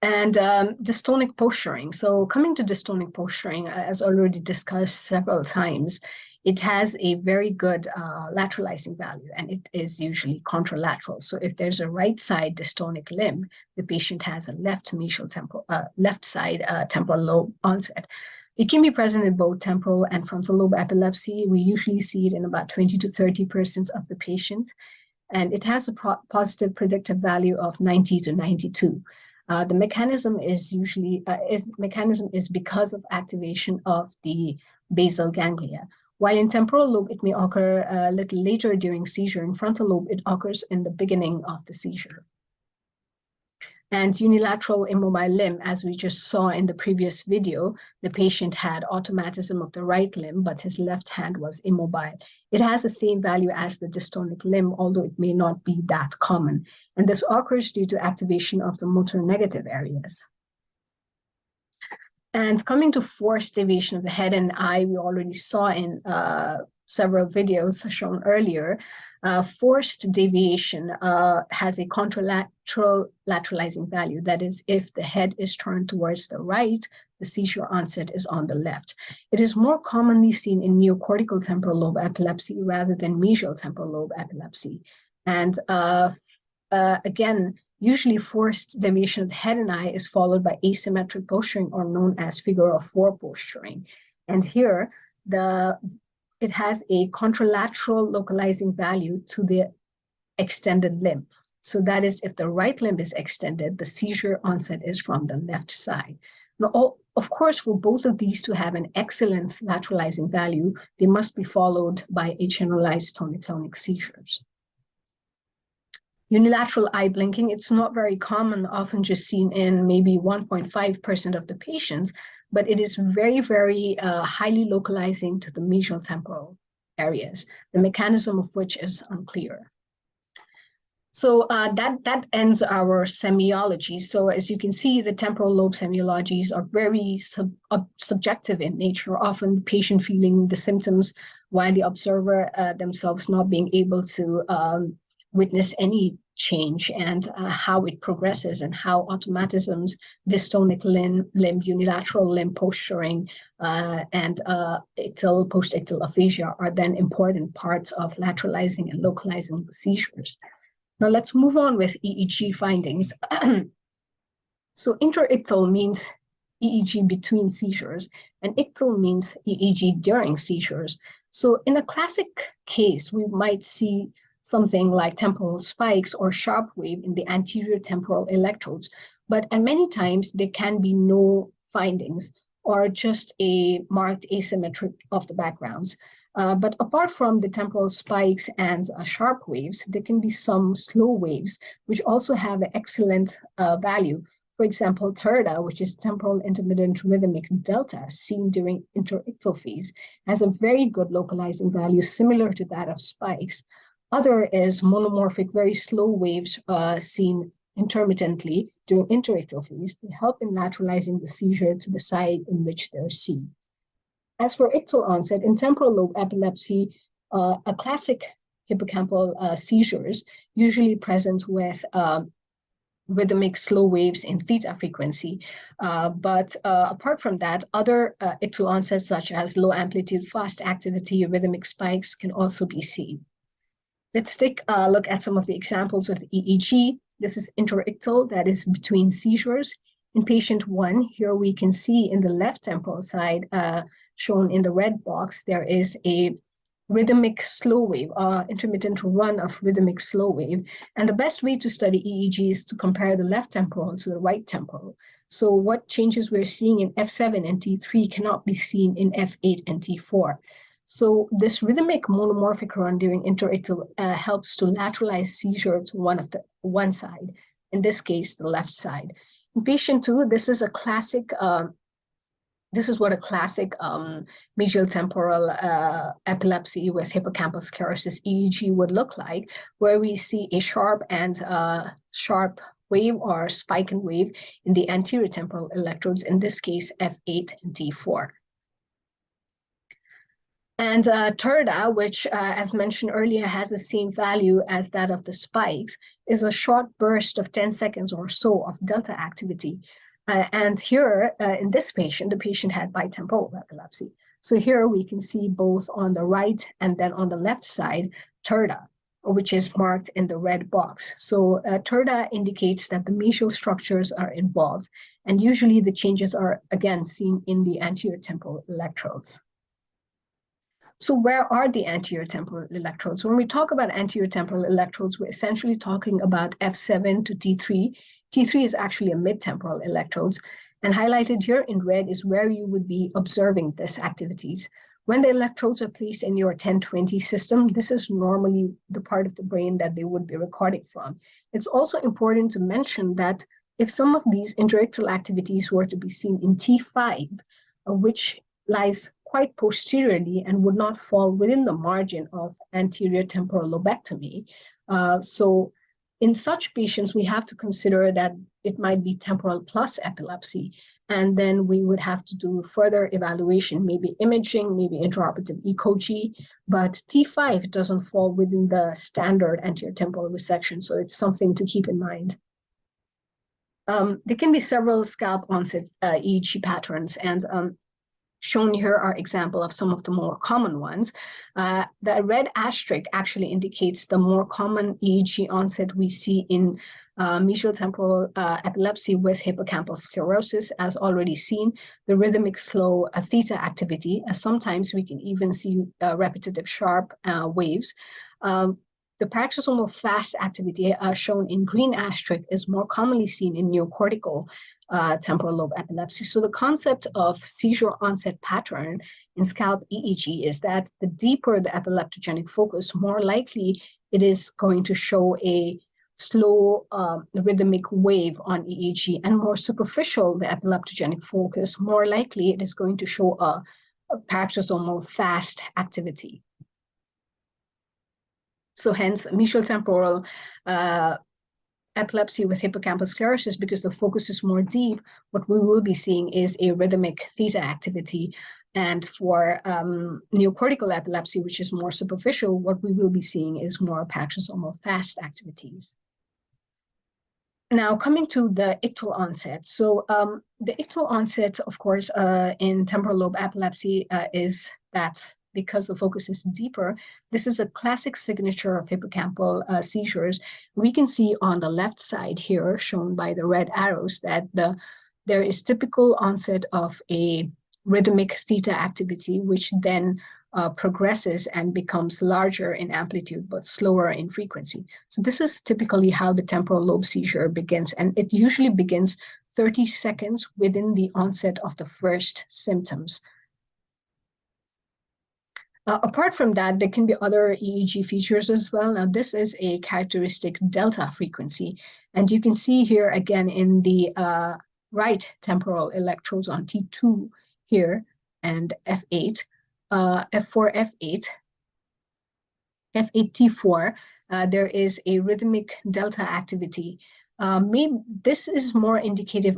And dystonic posturing. So coming to dystonic posturing, as already discussed several times, it has a very good lateralizing value, and it is usually contralateral. So if there's a right side dystonic limb, the patient has a left mesial temporal, left side temporal lobe onset. It can be present in both temporal and frontal lobe epilepsy. We usually see it in about 20 to 30% of the patient, and it has a positive predictive value of 90 to 92. The mechanism is because of activation of the basal ganglia. While in temporal lobe, it may occur a little later during seizure. In frontal lobe, it occurs in the beginning of the seizure. And unilateral immobile limb, as we just saw in the previous video, the patient had automatism of the right limb, but his left hand was immobile. It has the same value as the dystonic limb, although it may not be that common. And this occurs due to activation of the motor negative areas. And coming to forced deviation of the head and eye, we already saw in several videos shown earlier. Forced deviation has a contralateral lateralizing value. That is, if the head is turned towards the right, the seizure onset is on the left. It is more commonly seen in neocortical temporal lobe epilepsy rather than mesial temporal lobe epilepsy. And again, usually forced deviation of the head and eye is followed by asymmetric posturing, or known as figure of four posturing. And here, it has a contralateral localizing value to the extended limb. So that is, if the right limb is extended, the seizure onset is from the left side. Now, of course, for both of these to have an excellent lateralizing value, they must be followed by a generalized tonic-clonic seizures. Unilateral eye blinking, it's not very common, often just seen in maybe 1.5% of the patients, but it is very, very highly localizing to the mesial temporal areas, the mechanism of which is unclear. So that ends our semiology. So as you can see, the temporal lobe semiologies are very subjective in nature, often the patient feeling the symptoms while the observer themselves not being able to witness any change, and how it progresses and how automatisms, dystonic limb, unilateral limb posturing, and ictal, post-ictal aphasia are then important parts of lateralizing and localizing the seizures. Now let's move on with EEG findings. So interictal means EEG between seizures, and ictal means EEG during seizures. So in a classic case, we might see something like temporal spikes or sharp wave in the anterior temporal electrodes, but and many times there can be no findings or just a marked asymmetry of the backgrounds. But apart from the temporal spikes and sharp waves, there can be some slow waves, which also have an excellent value. For example, TERDA, which is temporal intermittent rhythmic delta, seen during interictal phase, has a very good localizing value similar to that of spikes. Other is monomorphic, very slow waves seen intermittently during interictal phase. They help in lateralizing the seizure to the side in which they're seen. As for ictal onset, in temporal lobe epilepsy, a classic hippocampal seizures usually present with rhythmic slow waves in theta frequency. But apart from that, other ictal onsets such as low amplitude, fast activity, rhythmic spikes can also be seen. Let's take a look at some of the examples of the EEG. This is interictal, that is between seizures. In patient 1, here we can see in the left temporal side, shown in the red box, there is a rhythmic slow wave, intermittent run of rhythmic slow wave. And the best way to study EEG is to compare the left temporal to the right temporal. So what changes we're seeing in F7 and T3 cannot be seen in F8 and T4. So this rhythmic monomorphic run during interictal helps to lateralize seizure to one side, in this case, the left side. In patient 2, this is a classic, this is what a classic mesial temporal epilepsy with hippocampal sclerosis EEG would look like, where we see a sharp sharp wave or spike and wave in the anterior temporal electrodes, in this case, F8 and T4. And TERDA, which, as mentioned earlier, has the same value as that of the spikes, is a short burst of 10 seconds or so of delta activity. And here, in this patient, the patient had bitemporal epilepsy. So here we can see both on the right and then on the left side, TERDA, which is marked in the red box. So TERDA indicates that the mesial structures are involved, and usually the changes are, again, seen in the anterior temporal electrodes. So where are the anterior temporal electrodes? When we talk about anterior temporal electrodes, we're essentially talking about F7 to T3. T3 is actually a mid-temporal electrodes, and highlighted here in red is where you would be observing these activities. When the electrodes are placed in your 1020 system, this is normally the part of the brain that they would be recording from. It's also important to mention that if some of these interictal activities were to be seen in T5, which lies quite posteriorly and would not fall within the margin of anterior temporal lobectomy. So in such patients, we have to consider that it might be temporal plus epilepsy. And then we would have to do further evaluation, maybe imaging, maybe intraoperative ECG, but T5 doesn't fall within the standard anterior temporal resection, so it's something to keep in mind. There can be several scalp onset EEG patterns, and shown here are examples of some of the more common ones. The red asterisk actually indicates the more common EEG onset we see in mesial temporal epilepsy with hippocampal sclerosis, as already seen, the rhythmic slow theta activity. Sometimes we can even see repetitive sharp waves. The paroxysmal fast activity shown in green asterisk is more commonly seen in neocortical temporal lobe epilepsy. So the concept of seizure onset pattern in scalp EEG is that the deeper the epileptogenic focus, more likely it is going to show a slow rhythmic wave on EEG, and more superficial the epileptogenic focus, more likely it is going to show a paroxysmal fast activity. So hence, mesial temporal epilepsy with hippocampal sclerosis, because the focus is more deep, what we will be seeing is a rhythmic theta activity. And for neocortical epilepsy, which is more superficial, what we will be seeing is more paroxysmal fast activities. Now, coming to the ictal onset. So the ictal onset, of course, in temporal lobe epilepsy is that because the focus is deeper, this is a classic signature of hippocampal seizures. We can see on the left side here, shown by the red arrows, that there is typical onset of a rhythmic theta activity, which then progresses and becomes larger in amplitude, but slower in frequency. So this is typically how the temporal lobe seizure begins, and it usually begins 30 seconds within the onset of the first symptoms. Apart from that, there can be other EEG features as well. Now, this is a characteristic delta frequency, and you can see here again in the right temporal electrodes on T2 here and F8, F4, F8, F8, T4, there is a rhythmic delta activity. Maybe this is more indicative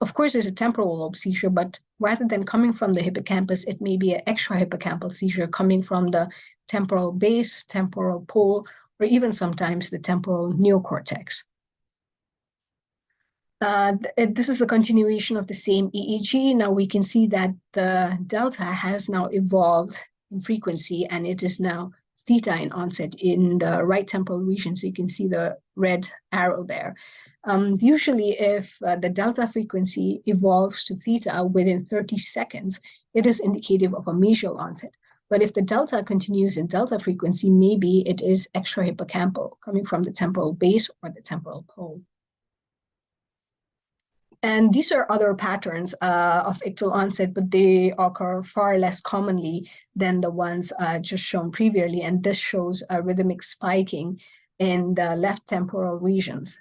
of course, it's a temporal lobe seizure, but rather than coming from the hippocampus, it may be an extrahippocampal seizure coming from the temporal base, temporal pole, or even sometimes the temporal neocortex. This is a continuation of the same EEG. Now we can see that the delta has now evolved in frequency, and it is now theta in onset in the right temporal region. So you can see the red arrow there. Usually, if the delta frequency evolves to theta within 30 seconds, it is indicative of a mesial onset. But if the delta continues in delta frequency, maybe it is extrahippocampal, coming from the temporal base or the temporal pole. And these are other patterns of ictal onset, but they occur far less commonly than the ones just shown previously. And this shows a rhythmic spiking in the left temporal regions.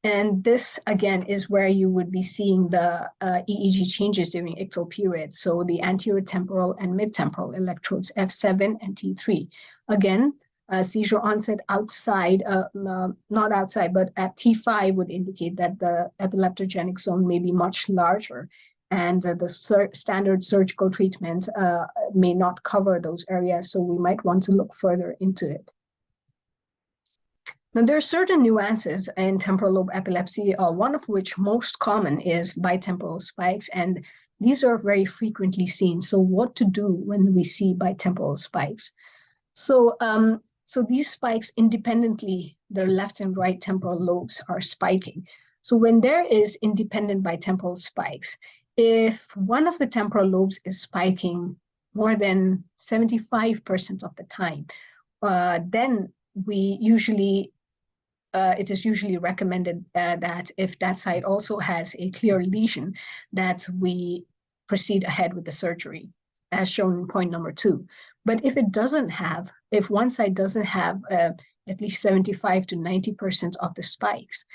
And this, again, is where you would be seeing the EEG changes during ictal period. So the anterior temporal and mid-temporal electrodes, F7 and T3. Again, seizure onset outside, not outside, but at T5 would indicate that the epileptogenic zone may be much larger, and the standard surgical treatment may not cover those areas, so we might want to look further into it. Now, there are certain nuances in temporal lobe epilepsy, one of which most common is bitemporal spikes, and these are very frequently seen. So what to do when we see bitemporal spikes? So these spikes independently, the left and right temporal lobes are spiking. So when there is independent bitemporal spikes, if one of the temporal lobes is spiking more than 75% of the time, then we usually, it is usually recommended that if that side also has a clear lesion, that we proceed ahead with the surgery, as shown in point number 2. But if it doesn't have, if one side doesn't have at least 75 to 90% of the spikes,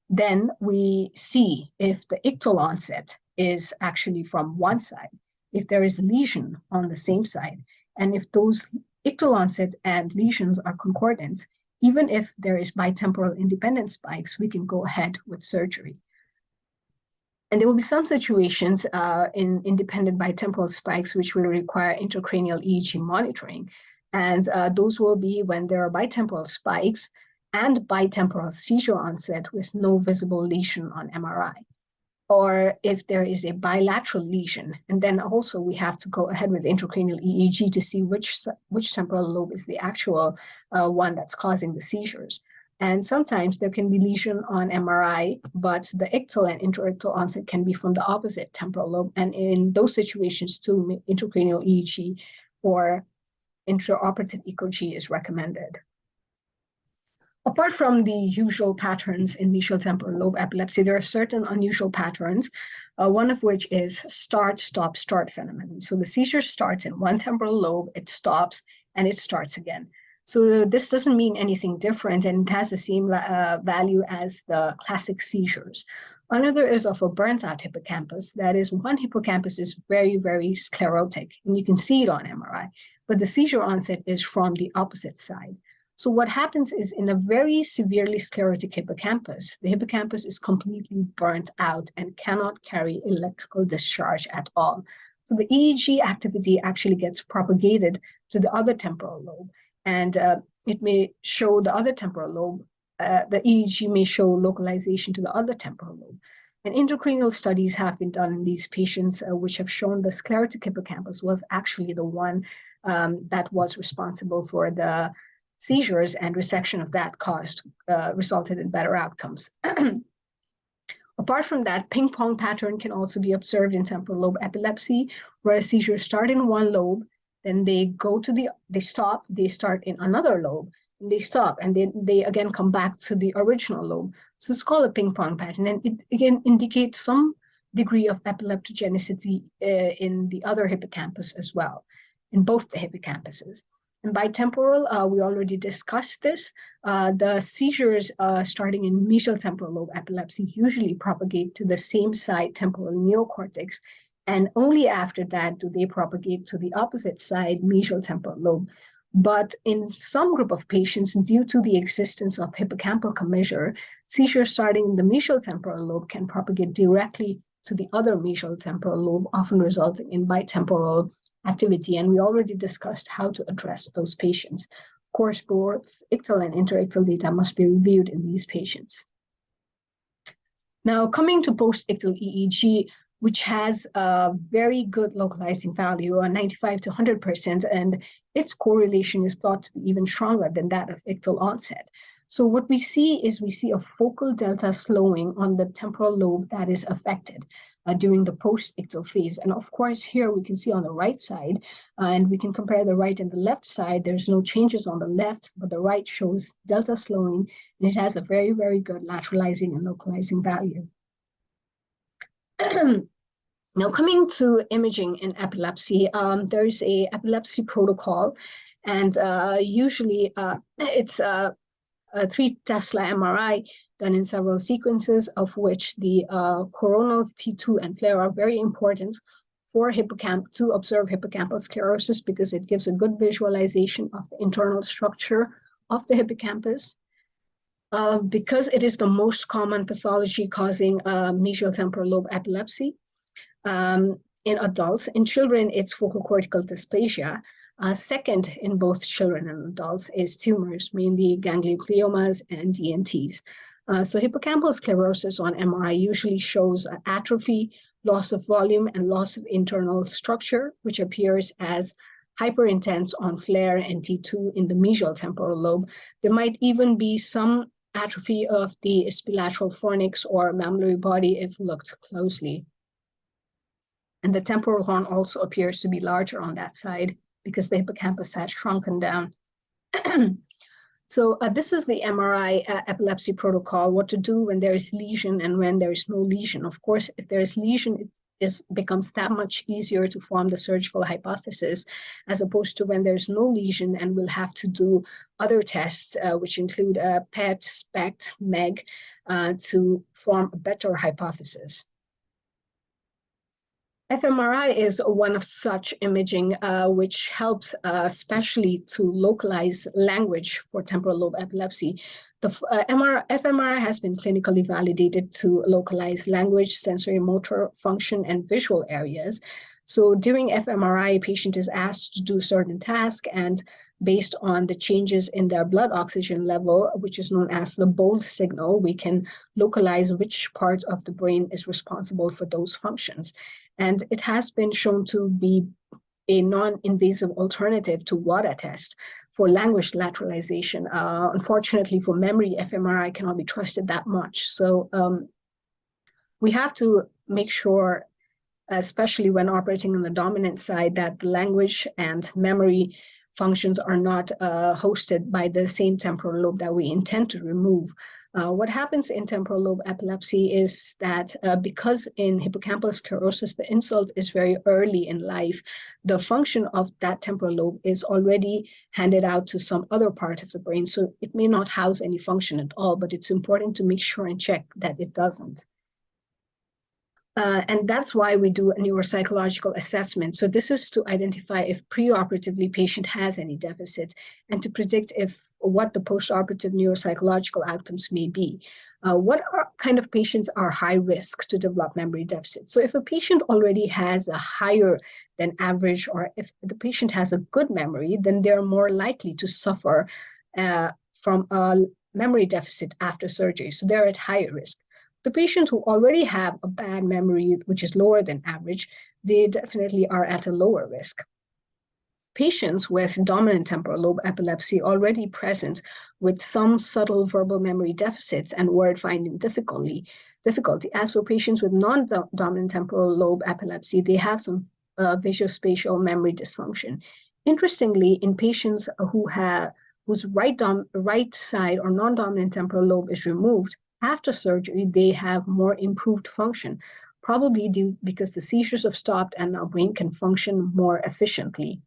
then we see if the ictal onset is actually from one side, if there is a lesion on the same side, and if those ictal onset and lesions are concordant, even if there is bitemporal independent spikes, we can go ahead with surgery. And there will be some situations in independent bitemporal spikes which will require intracranial EEG monitoring. And those will be when there are bitemporal spikes and bitemporal seizure onset with no visible lesion on MRI. Or if there is a bilateral lesion, and then also we have to go ahead with intracranial EEG to see which temporal lobe is the actual one that's causing the seizures. And sometimes there can be lesion on MRI, but the ictal and interictal onset can be from the opposite temporal lobe. And in those situations too, intracranial EEG or intraoperative ECG is recommended. Apart from the usual patterns in mesial temporal lobe epilepsy, there are certain unusual patterns, one of which is start, stop, start phenomenon. So the seizure starts in one temporal lobe, it stops, and it starts again. So this doesn't mean anything different, and it has the same value as the classic seizures. Another is of a burnt out hippocampus. That is, one hippocampus is very, very sclerotic, and you can see it on MRI, but the seizure onset is from the opposite side. So what happens is in a very severely sclerotic hippocampus, the hippocampus is completely burnt out and cannot carry electrical discharge at all. So the EEG activity actually gets propagated to the other temporal lobe, and it may show the other temporal lobe. The EEG may show localization to the other temporal lobe. And intracranial studies have been done in these patients, which have shown the sclerotic hippocampus was actually the one that was responsible for the seizures, and resection of that resulted in better outcomes. Apart from that, ping pong pattern can also be observed in temporal lobe epilepsy, where seizures start in one lobe, then they stop, they start in another lobe, and they stop, and then they again come back to the original lobe. So it's called a ping pong pattern, and it again indicates some degree of epileptogenicity in the other hippocampus as well, in both the hippocampuses. And bitemporal, we already discussed this. The seizures starting in mesial temporal lobe epilepsy usually propagate to the same side temporal neocortex, and only after that do they propagate to the opposite side mesial temporal lobe. But in some group of patients, due to the existence of hippocampal commissure, seizures starting in the mesial temporal lobe can propagate directly to the other mesial temporal lobe, often resulting in bitemporal activity, and we already discussed how to address those patients. Of course, both ictal and interictal data must be reviewed in these patients. Now, coming to post-ictal EEG, which has a very good localizing value, 95 to 100%, and its correlation is thought to be even stronger than that of ictal onset. So what we see is a focal delta slowing on the temporal lobe that is affected during the post-ictal phase. And of course, here we can see on the right side, and we can compare the right and the left side. There's no changes on the left, but the right shows delta slowing, and it has a very, very good lateralizing and localizing value. Now, coming to imaging in epilepsy, there's a epilepsy protocol, and usually it's a 3 Tesla MRI done in several sequences, of which the coronal T2 and flare are very important for to observe hippocampal sclerosis, because it gives a good visualization of the internal structure of the hippocampus. Because it is the most common pathology causing mesial temporal lobe epilepsy in adults. In children, it's focal cortical dysplasia. Second, in both children and adults, is tumors, mainly gangliomas and DNTs. So hippocampal sclerosis on MRI usually shows atrophy, loss of volume, and loss of internal structure, which appears as hyperintense on flare and T2 in the mesial temporal lobe. There might even be some atrophy of the bilateral fornix or mammillary body if looked closely. And the temporal horn also appears to be larger on that side because the hippocampus has shrunken down. So this is the MRI epilepsy protocol, what to do when there is lesion and when there is no lesion. Of course, if there is lesion, it becomes that much easier to form the surgical hypothesis, as opposed to when there's no lesion and we'll have to do other tests, which include PET, SPECT, MEG, to form a better hypothesis. fMRI is one of such imaging which helps especially to localize language for temporal lobe epilepsy. The fMRI has been clinically validated to localize language, sensory motor function, and visual areas. So during fMRI, a patient is asked to do certain tasks, and based on the changes in their blood oxygen level, which is known as the BOLD signal, we can localize which part of the brain is responsible for those functions. And it has been shown to be a non-invasive alternative to WADA test for language lateralization. Unfortunately, for memory, fMRI cannot be trusted that much. So we have to make sure, especially when operating on the dominant side, that the language and memory functions are not hosted by the same temporal lobe that we intend to remove. What happens in temporal lobe epilepsy is that because in hippocampal sclerosis, the insult is very early in life, the function of that temporal lobe is already handed out to some other part of the brain. So it may not house any function at all, but it's important to make sure and check that it doesn't. And that's why we do a neuropsychological assessment. So this is to identify if preoperatively patient has any deficits and to predict what the postoperative neuropsychological outcomes may be. What kind of patients are high risk to develop memory deficits? So if a patient already has a higher than average, or if the patient has a good memory, then they're more likely to suffer from a memory deficit after surgery. So they're at higher risk. The patients who already have a bad memory, which is lower than average, they definitely are at a lower risk. Patients with dominant temporal lobe epilepsy already present with some subtle verbal memory deficits and word finding difficulty. As for patients with non-dominant temporal lobe epilepsy, they have some visuospatial memory dysfunction. Interestingly, in patients whose right side or non-dominant temporal lobe is removed, after surgery, they have more improved function, probably because the seizures have stopped and our brain can function more efficiently.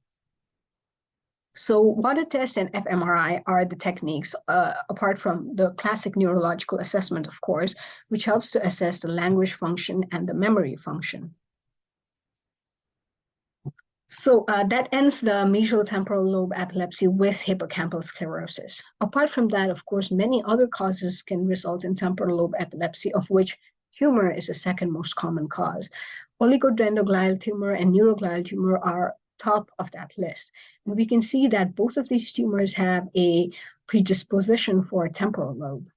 So WADA test and fMRI are the techniques, apart from the classic neurological assessment, of course, which helps to assess the language function and the memory function. So that ends the mesial temporal lobe epilepsy with hippocampal sclerosis. Apart from that, of course, many other causes can result in temporal lobe epilepsy, of which tumor is the second most common cause. Oligodendroglial tumor and neuroglial tumor are top of that list. And we can see that both of these tumors have a predisposition for temporal lobe.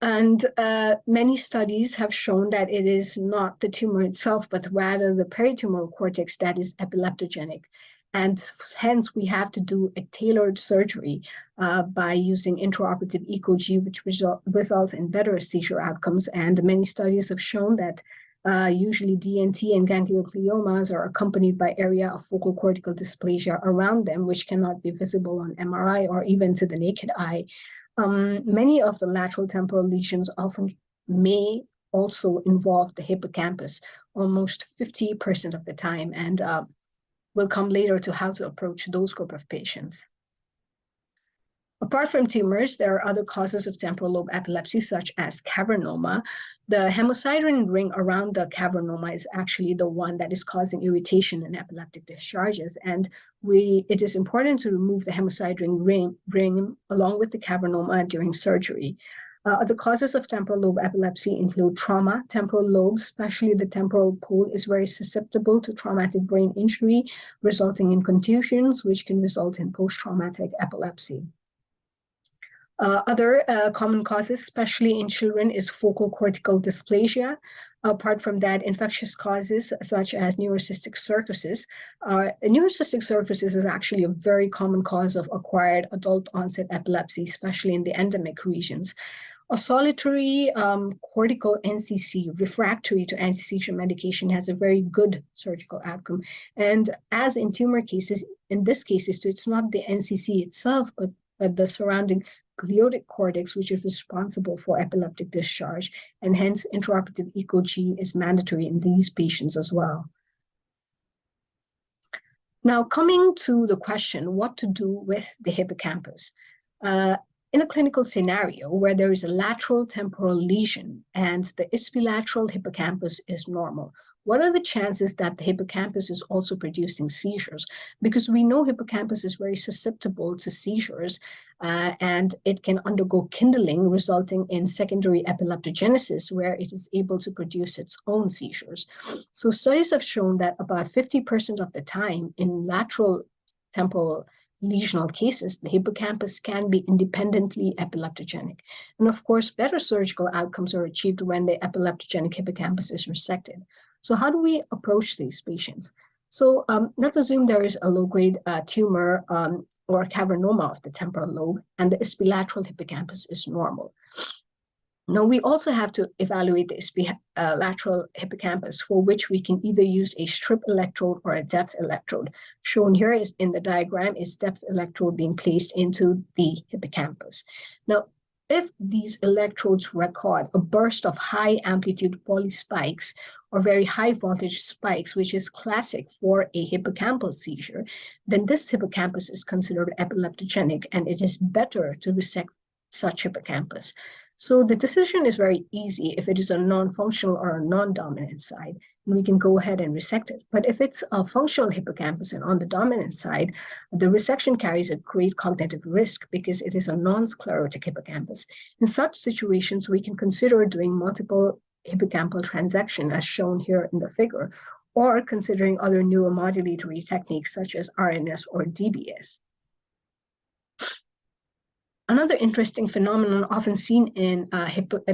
And many studies have shown that it is not the tumor itself, but rather the peritumoral cortex that is epileptogenic. And hence, we have to do a tailored surgery by using intraoperative ECOG, which results in better seizure outcomes. And many studies have shown that usually DNT and gangliogliomas are accompanied by area of focal cortical dysplasia around them, which cannot be visible on MRI or even to the naked eye. Many of the lateral temporal lesions often may also involve the hippocampus, almost 50% of the time, and we'll come later to how to approach those group of patients. Apart from tumors, there are other causes of temporal lobe epilepsy, such as cavernoma. The hemosiderin ring around the cavernoma is actually the one that is causing irritation in epileptic discharges, and it is important to remove the hemosiderin ring along with the cavernoma during surgery. The causes of temporal lobe epilepsy include trauma. Temporal lobe, especially the temporal pole, is very susceptible to traumatic brain injury, resulting in contusions, which can result in post-traumatic epilepsy. Other common causes, especially in children, is focal cortical dysplasia. Apart from that, infectious causes such as neurocystic cirrhosis. Neurocystic cirrhosis is actually a very common cause of acquired adult onset epilepsy, especially in the endemic regions. A solitary cortical NCC, refractory to anti-seizure medication, has a very good surgical outcome. And as in tumor cases, in this case, it's not the NCC itself, but the surrounding gliotic cortex, which is responsible for epileptic discharge, and hence intraoperative ECOG is mandatory in these patients as well. Now, coming to the question, what to do with the hippocampus. in a clinical scenario where there is a lateral temporal lesion and the ipsilateral hippocampus is normal, what are the chances that the hippocampus is also producing seizures? Because we know hippocampus is very susceptible to seizures, and it can undergo kindling, resulting in secondary epileptogenesis, where it is able to produce its own seizures. So studies have shown that about 50% of the time in lateral temporal lesional cases, the hippocampus can be independently epileptogenic. And of course, better surgical outcomes are achieved when the epileptogenic hippocampus is resected. So how do we approach these patients? So let's assume there is a low-grade tumor or cavernoma of the temporal lobe, and the ipsilateral hippocampus is normal. Now, we also have to evaluate the lateral hippocampus, for which we can either use a strip electrode or a depth electrode. Shown here is in the diagram is depth electrode being placed into the hippocampus. Now, if these electrodes record a burst of high amplitude polyspikes or very high voltage spikes, which is classic for a hippocampal seizure, then this hippocampus is considered epileptogenic, and it is better to resect such hippocampus. So the decision is very easy if it is a non-functional or a non-dominant side, and we can go ahead and resect it. But if it's a functional hippocampus and on the dominant side, the resection carries a great cognitive risk because it is a non-sclerotic hippocampus. In such situations, we can consider doing multiple hippocampal transection, as shown here in the figure, or considering other neuromodulatory techniques such as RNS or DBS. Another interesting phenomenon often seen in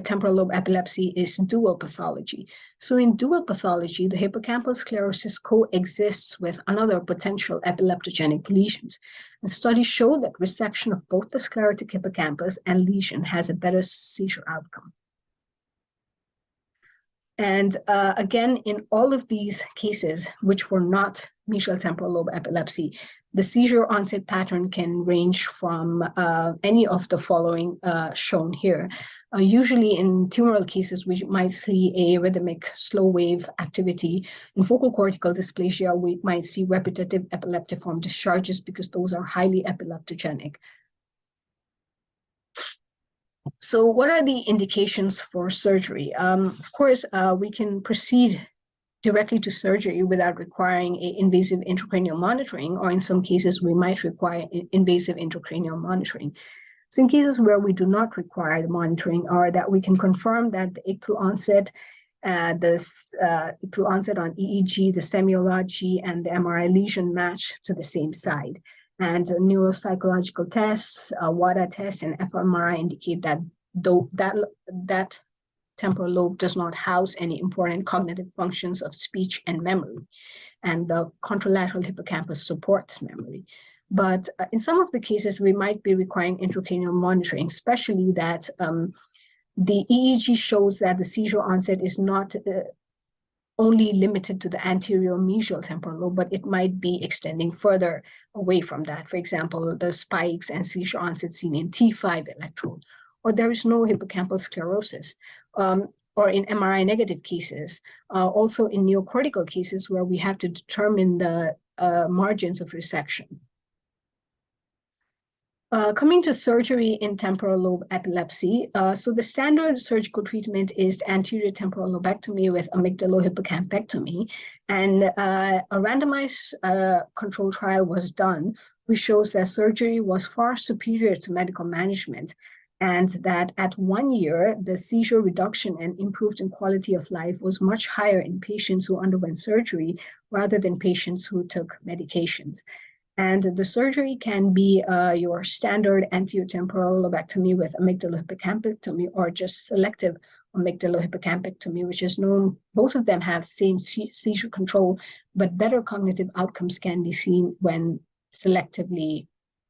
temporal lobe epilepsy is dual pathology. So in dual pathology, the hippocampal sclerosis coexists with another potential epileptogenic lesions. And studies show that resection of both the sclerotic hippocampus and lesion has a better seizure outcome. And again, in all of these cases, which were not mesial temporal lobe epilepsy, the seizure onset pattern can range from any of the following shown here. Usually in tumoral cases, we might see a rhythmic slow wave activity. In focal cortical dysplasia, we might see repetitive epileptiform discharges because those are highly epileptogenic. So what are the indications for surgery? Of course, we can proceed directly to surgery without requiring invasive intracranial monitoring, or in some cases, we might require invasive intracranial monitoring. So in cases where we do not require the monitoring, or that we can confirm that the ictal onset, ictal onset on EEG, the semiology, and the MRI lesion match to the same side. And neuropsychological tests, WADA tests, and fMRI indicate that though that temporal lobe does not house any important cognitive functions of speech and memory, and the contralateral hippocampus supports memory. But in some of the cases, we might be requiring intracranial monitoring, especially that the EEG shows that the seizure onset is not only limited to the anterior mesial temporal lobe, but it might be extending further away from that. For example, the spikes and seizure onset seen in T5 electrode, or there is no hippocampal sclerosis, or in MRI negative cases, also in neocortical cases where we have to determine the margins of resection. Coming to surgery in temporal lobe epilepsy, so the standard surgical treatment is anterior temporal lobectomy with amygdalohippocampectomy, and a randomized control trial was done, which shows that surgery was far superior to medical management, and that at 1 year, the seizure reduction and improved in quality of life was much higher in patients who underwent surgery rather than patients who took medications. And the surgery can be your standard anteriotemporal lobectomy with amygdalohippocampectomy, or just selective amygdalohippocampectomy, which is known, both of them have same seizure control, but better cognitive outcomes can be seen when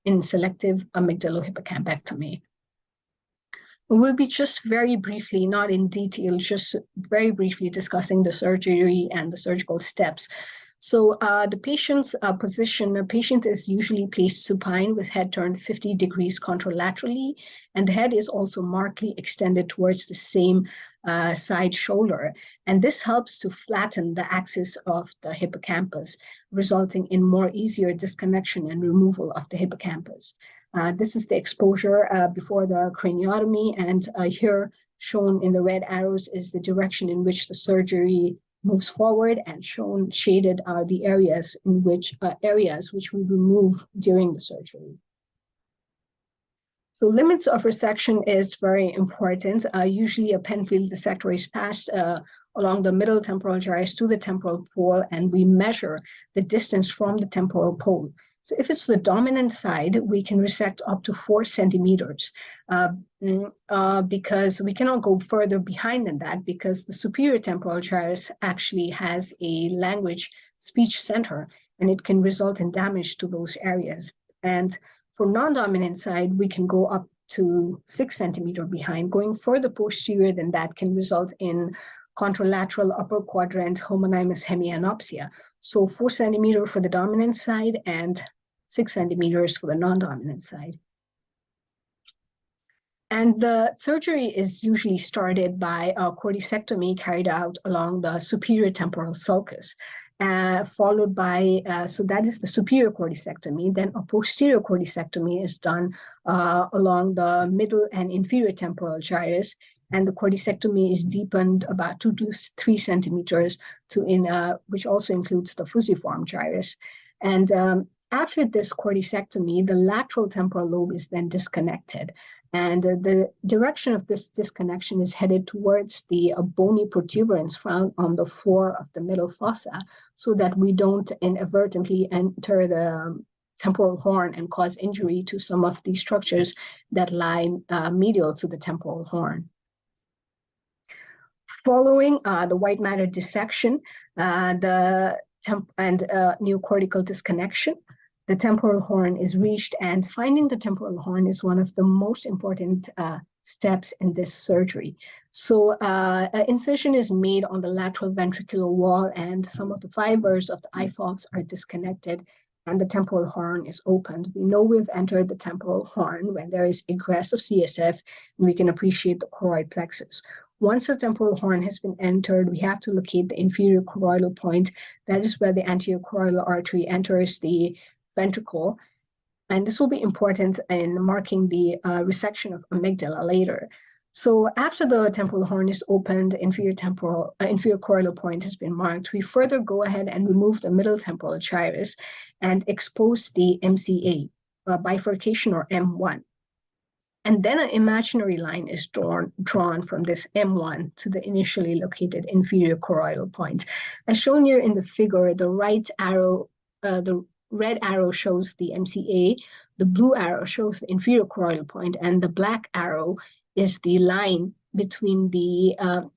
in selective amygdalohippocampectomy. We'll be just very briefly, not in detail, just very briefly discussing the surgery and the surgical steps. So the patient's position, a patient is usually placed supine with head turned 50 degrees contralaterally, and the head is also markedly extended towards the same side shoulder. And this helps to flatten the axis of the hippocampus, resulting in more easier disconnection and removal of the hippocampus. This is the exposure before the craniotomy, and here shown in the red arrows is the direction in which the surgery moves forward, and shown shaded are the areas which we remove during the surgery. So limits of resection is very important. Usually a Penfield dissector is passed along the middle temporal gyrus to the temporal pole, and we measure the distance from the temporal pole. So if it's the dominant side, we can resect up to 4 centimeters because we cannot go further behind than that, because the superior temporal gyrus actually has a language speech center, and it can result in damage to those areas. And for non-dominant side, we can go up to 6 centimeters behind. Going further posterior than that can result in contralateral upper quadrant homonymous hemianopsia. So 4 centimeters for the dominant side and 6 centimeters for the non-dominant side. And the surgery is usually started by a corticectomy carried out along the superior temporal sulcus. Followed by, so that is the superior corticectomy. Then a posterior corticectomy is done along the middle and inferior temporal gyrus, and the corticectomy is deepened about 2 to 3 centimeters which also includes the fusiform gyrus. And after this corticectomy, the lateral temporal lobe is then disconnected. And the direction of this disconnection is headed towards the bony protuberance found on the floor of the middle fossa, so that we don't inadvertently enter the temporal horn and cause injury to some of these structures that lie medial to the temporal horn. Following the white matter dissection and neocortical disconnection, the temporal horn is reached, and finding the temporal horn is one of the most important steps in this surgery. So an incision is made on the lateral ventricular wall, and some of the fibers of the eye falls are disconnected, and the temporal horn is opened. We know we've entered the temporal horn when there is egress of CSF, and we can appreciate the choroid plexus. Once the temporal horn has been entered, we have to locate the inferior choroidal point. That is where the anterior choroidal artery enters the ventricle, and this will be important in marking the resection of amygdala later. So after the temporal horn is opened, inferior choroidal point has been marked, we further go ahead and remove the middle temporal gyrus and expose the MCA, bifurcation, or M1. And then an imaginary line is drawn from this M1 to the initially located inferior choroidal point. As shown here in the figure, the right arrow, the red arrow shows the MCA, the blue arrow shows the inferior choroidal point, and the black arrow is the line between the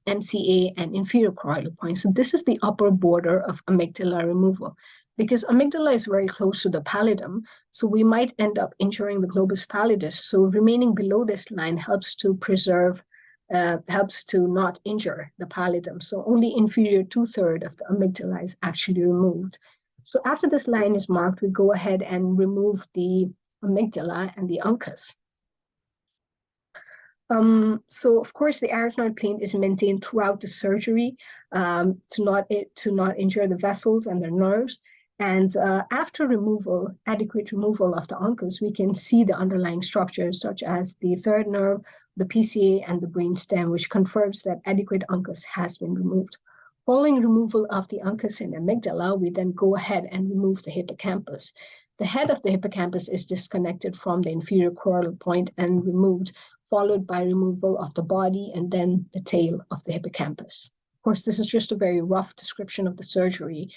MCA and inferior choroidal point. So this is the upper border of amygdala removal. Because amygdala is very close to the pallidum, so we might end up injuring the globus pallidus. So remaining below this line helps to not injure the pallidum. So only inferior 2/3 of the amygdala is actually removed. So after this line is marked, we go ahead and remove the amygdala and the uncus. So of course the arytenoid plane is maintained throughout the surgery to not injure the vessels and the nerves. And after adequate removal of the uncus, we can see the underlying structures such as the third nerve, the PCA, and the brain stem, which confirms that adequate uncus has been removed. Following removal of the uncus and amygdala, we then go ahead and remove the hippocampus. The head of the hippocampus is disconnected from the inferior choroidal point and removed, followed by removal of the body and then the tail of the hippocampus. Of course, this is just a very rough description of the surgery.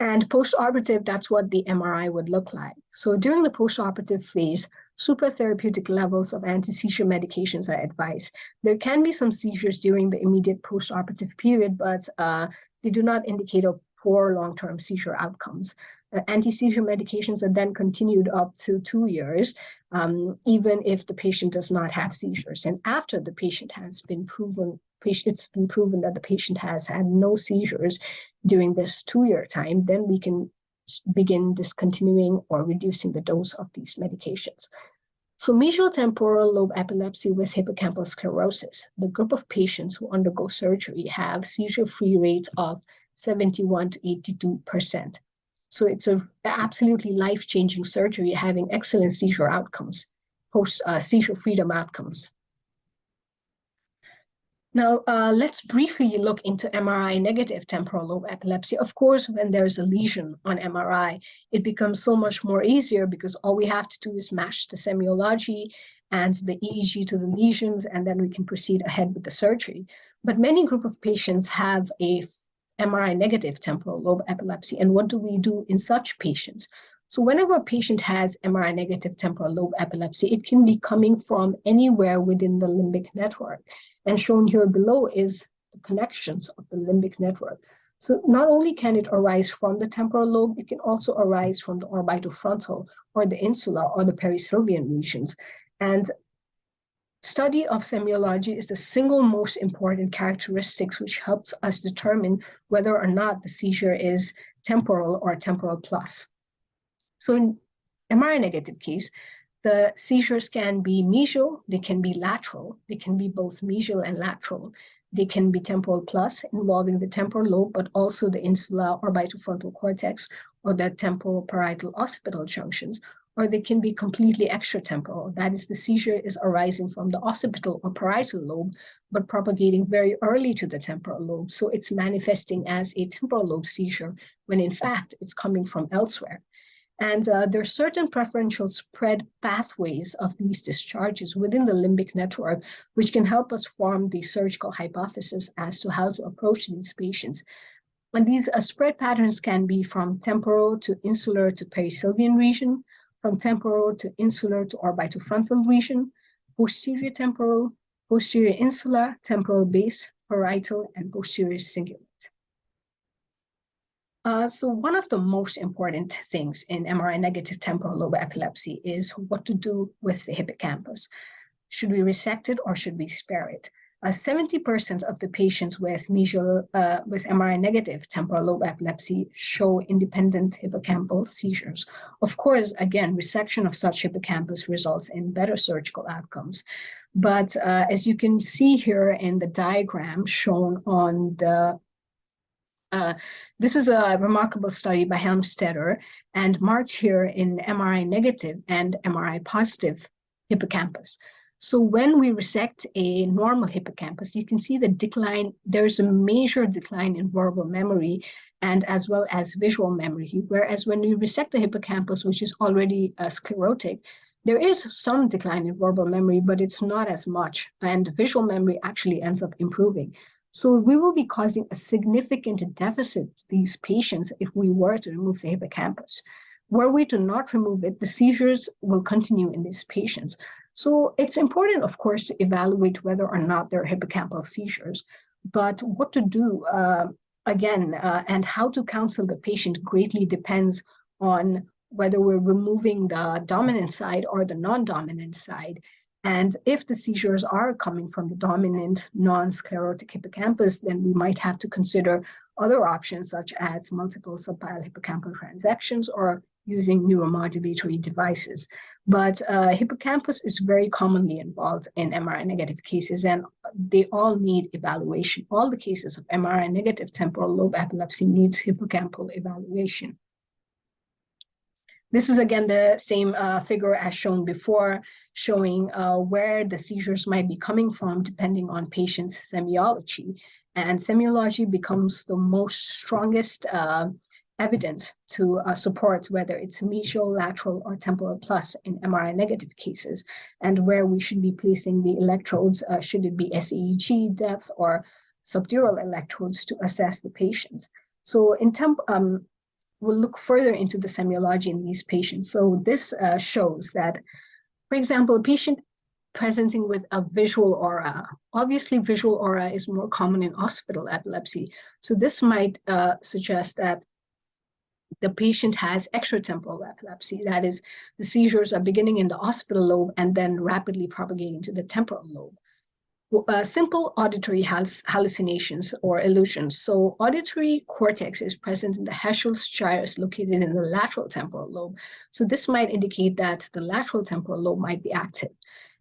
And post-operative, that's what the MRI would look like. So during the post-operative phase, supratherapeutic levels of anti-seizure medications are advised. There can be some seizures during the immediate post-operative period, but they do not indicate a poor long-term seizure outcomes. Anti-seizure medications are then continued up to 2 years, even if the patient does not have seizures. And after the patient has been proven, it's been proven that the patient has had no seizures during this 2-year time, then we can begin discontinuing or reducing the dose of these medications. So mesial temporal lobe epilepsy with hippocampal sclerosis, the group of patients who undergo surgery have seizure-free rates of 71 to 82%. So it's a absolutely life-changing surgery, having excellent seizure outcomes, post seizure freedom outcomes. Now, let's briefly look into MRI negative temporal lobe epilepsy. Of course, when there's a lesion on MRI, it becomes so much more easier because all we have to do is match the semiology and the EEG to the lesions, and then we can proceed ahead with the surgery. But many group of patients have a MRI negative temporal lobe epilepsy. And what do we do in such patients? So whenever a patient has MRI negative temporal lobe epilepsy, it can be coming from anywhere within the limbic network. And shown here below is the connections of the limbic network. So not only can it arise from the temporal lobe, it can also arise from the orbitofrontal or the insula or the perisylvian regions. And study of semiology is the single most important characteristics which helps us determine whether or not the seizure is temporal or temporal plus. So in MRI negative case, the seizures can be mesial, they can be lateral, they can be both mesial and lateral. They can be temporal plus, involving the temporal lobe, but also the insula orbitofrontal cortex or the temporal parietal occipital junctions, or they can be completely extratemporal. That is, the seizure is arising from the occipital or parietal lobe, but propagating very early to the temporal lobe. So it's manifesting as a temporal lobe seizure, when in fact it's coming from elsewhere. And there are certain preferential spread pathways of these discharges within the limbic network, which can help us form the surgical hypothesis as to how to approach these patients. And these spread patterns can be from temporal to insular to perisylvian region, from temporal to insular to orbitofrontal region, posterior temporal, posterior insular, temporal base, parietal, and posterior cingulate. So one of the most important things in MRI negative temporal lobe epilepsy is what to do with the hippocampus. Should we resect it or should we spare it? 70% of the patients with with MRI negative temporal lobe epilepsy show independent hippocampal seizures. Of course, again, resection of such hippocampus results in better surgical outcomes. But as you can see here in the diagram shown on the this is a remarkable study by Helmstetter and March here in MRI negative and MRI positive hippocampus. So when we resect a normal hippocampus, you can see the decline. There's a major decline in verbal memory and as well as visual memory. Whereas when we resect the hippocampus, which is already sclerotic, there is some decline in verbal memory, but it's not as much. And visual memory actually ends up improving. So we will be causing a significant deficit to these patients if we were to remove the hippocampus. Were we to not remove it, the seizures will continue in these patients. So it's important, of course, to evaluate whether or not there are hippocampal seizures, but what to do, and how to counsel the patient greatly depends on whether we're removing the dominant side or the non-dominant side. And if the seizures are coming from the dominant non-sclerotic hippocampus, then we might have to consider other options such as multiple subpile hippocampal transactions or using neuromodulatory devices. But hippocampus is very commonly involved in MRI negative cases, and they all need evaluation. All the cases of MRI negative temporal lobe epilepsy needs hippocampal evaluation. This is again the same figure as shown before, showing where the seizures might be coming from depending on patient's semiology. And semiology becomes the most strongest evidence to support whether it's mesial, lateral, or temporal plus in MRI negative cases, and where we should be placing the electrodes, should it be SEEG depth or subdural electrodes to assess the patients. So we'll look further into the semiology in these patients. So this shows that, for example, a patient presenting with a visual aura. Obviously, visual aura is more common in occipital epilepsy. So this might suggest that the patient has extratemporal epilepsy. That is, the seizures are beginning in the occipital lobe and then rapidly propagating to the temporal lobe. Simple auditory hallucinations or illusions. So auditory cortex is present in the Heschel's gyrus located in the lateral temporal lobe. So this might indicate that the lateral temporal lobe might be active.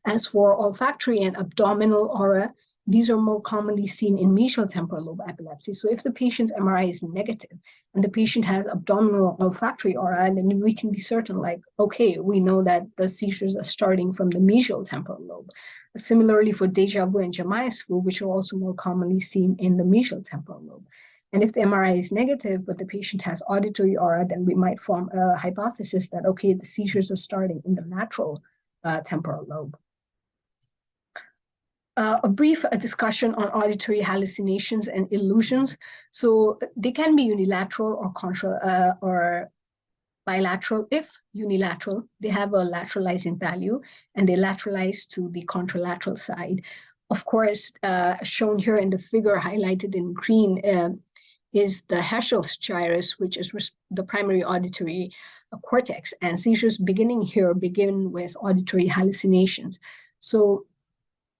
As for olfactory and abdominal aura, these are more commonly seen in mesial temporal lobe epilepsy. So if the patient's MRI is negative and the patient has abdominal olfactory aura, then we can be certain, like, okay, we know that the seizures are starting from the mesial temporal lobe. Similarly for deja vu and Jamais vu, which are also more commonly seen in the mesial temporal lobe. And if the MRI is negative, but the patient has auditory aura, then we might form a hypothesis that, okay, the seizures are starting in the lateral temporal lobe. A brief discussion on auditory hallucinations and illusions. So they can be unilateral or bilateral. If unilateral, they have a lateralizing value and they lateralize to the contralateral side. Of course, shown here in the figure highlighted in green is the Heschel's gyrus, which is the primary auditory cortex. And seizures beginning here begin with auditory hallucinations. So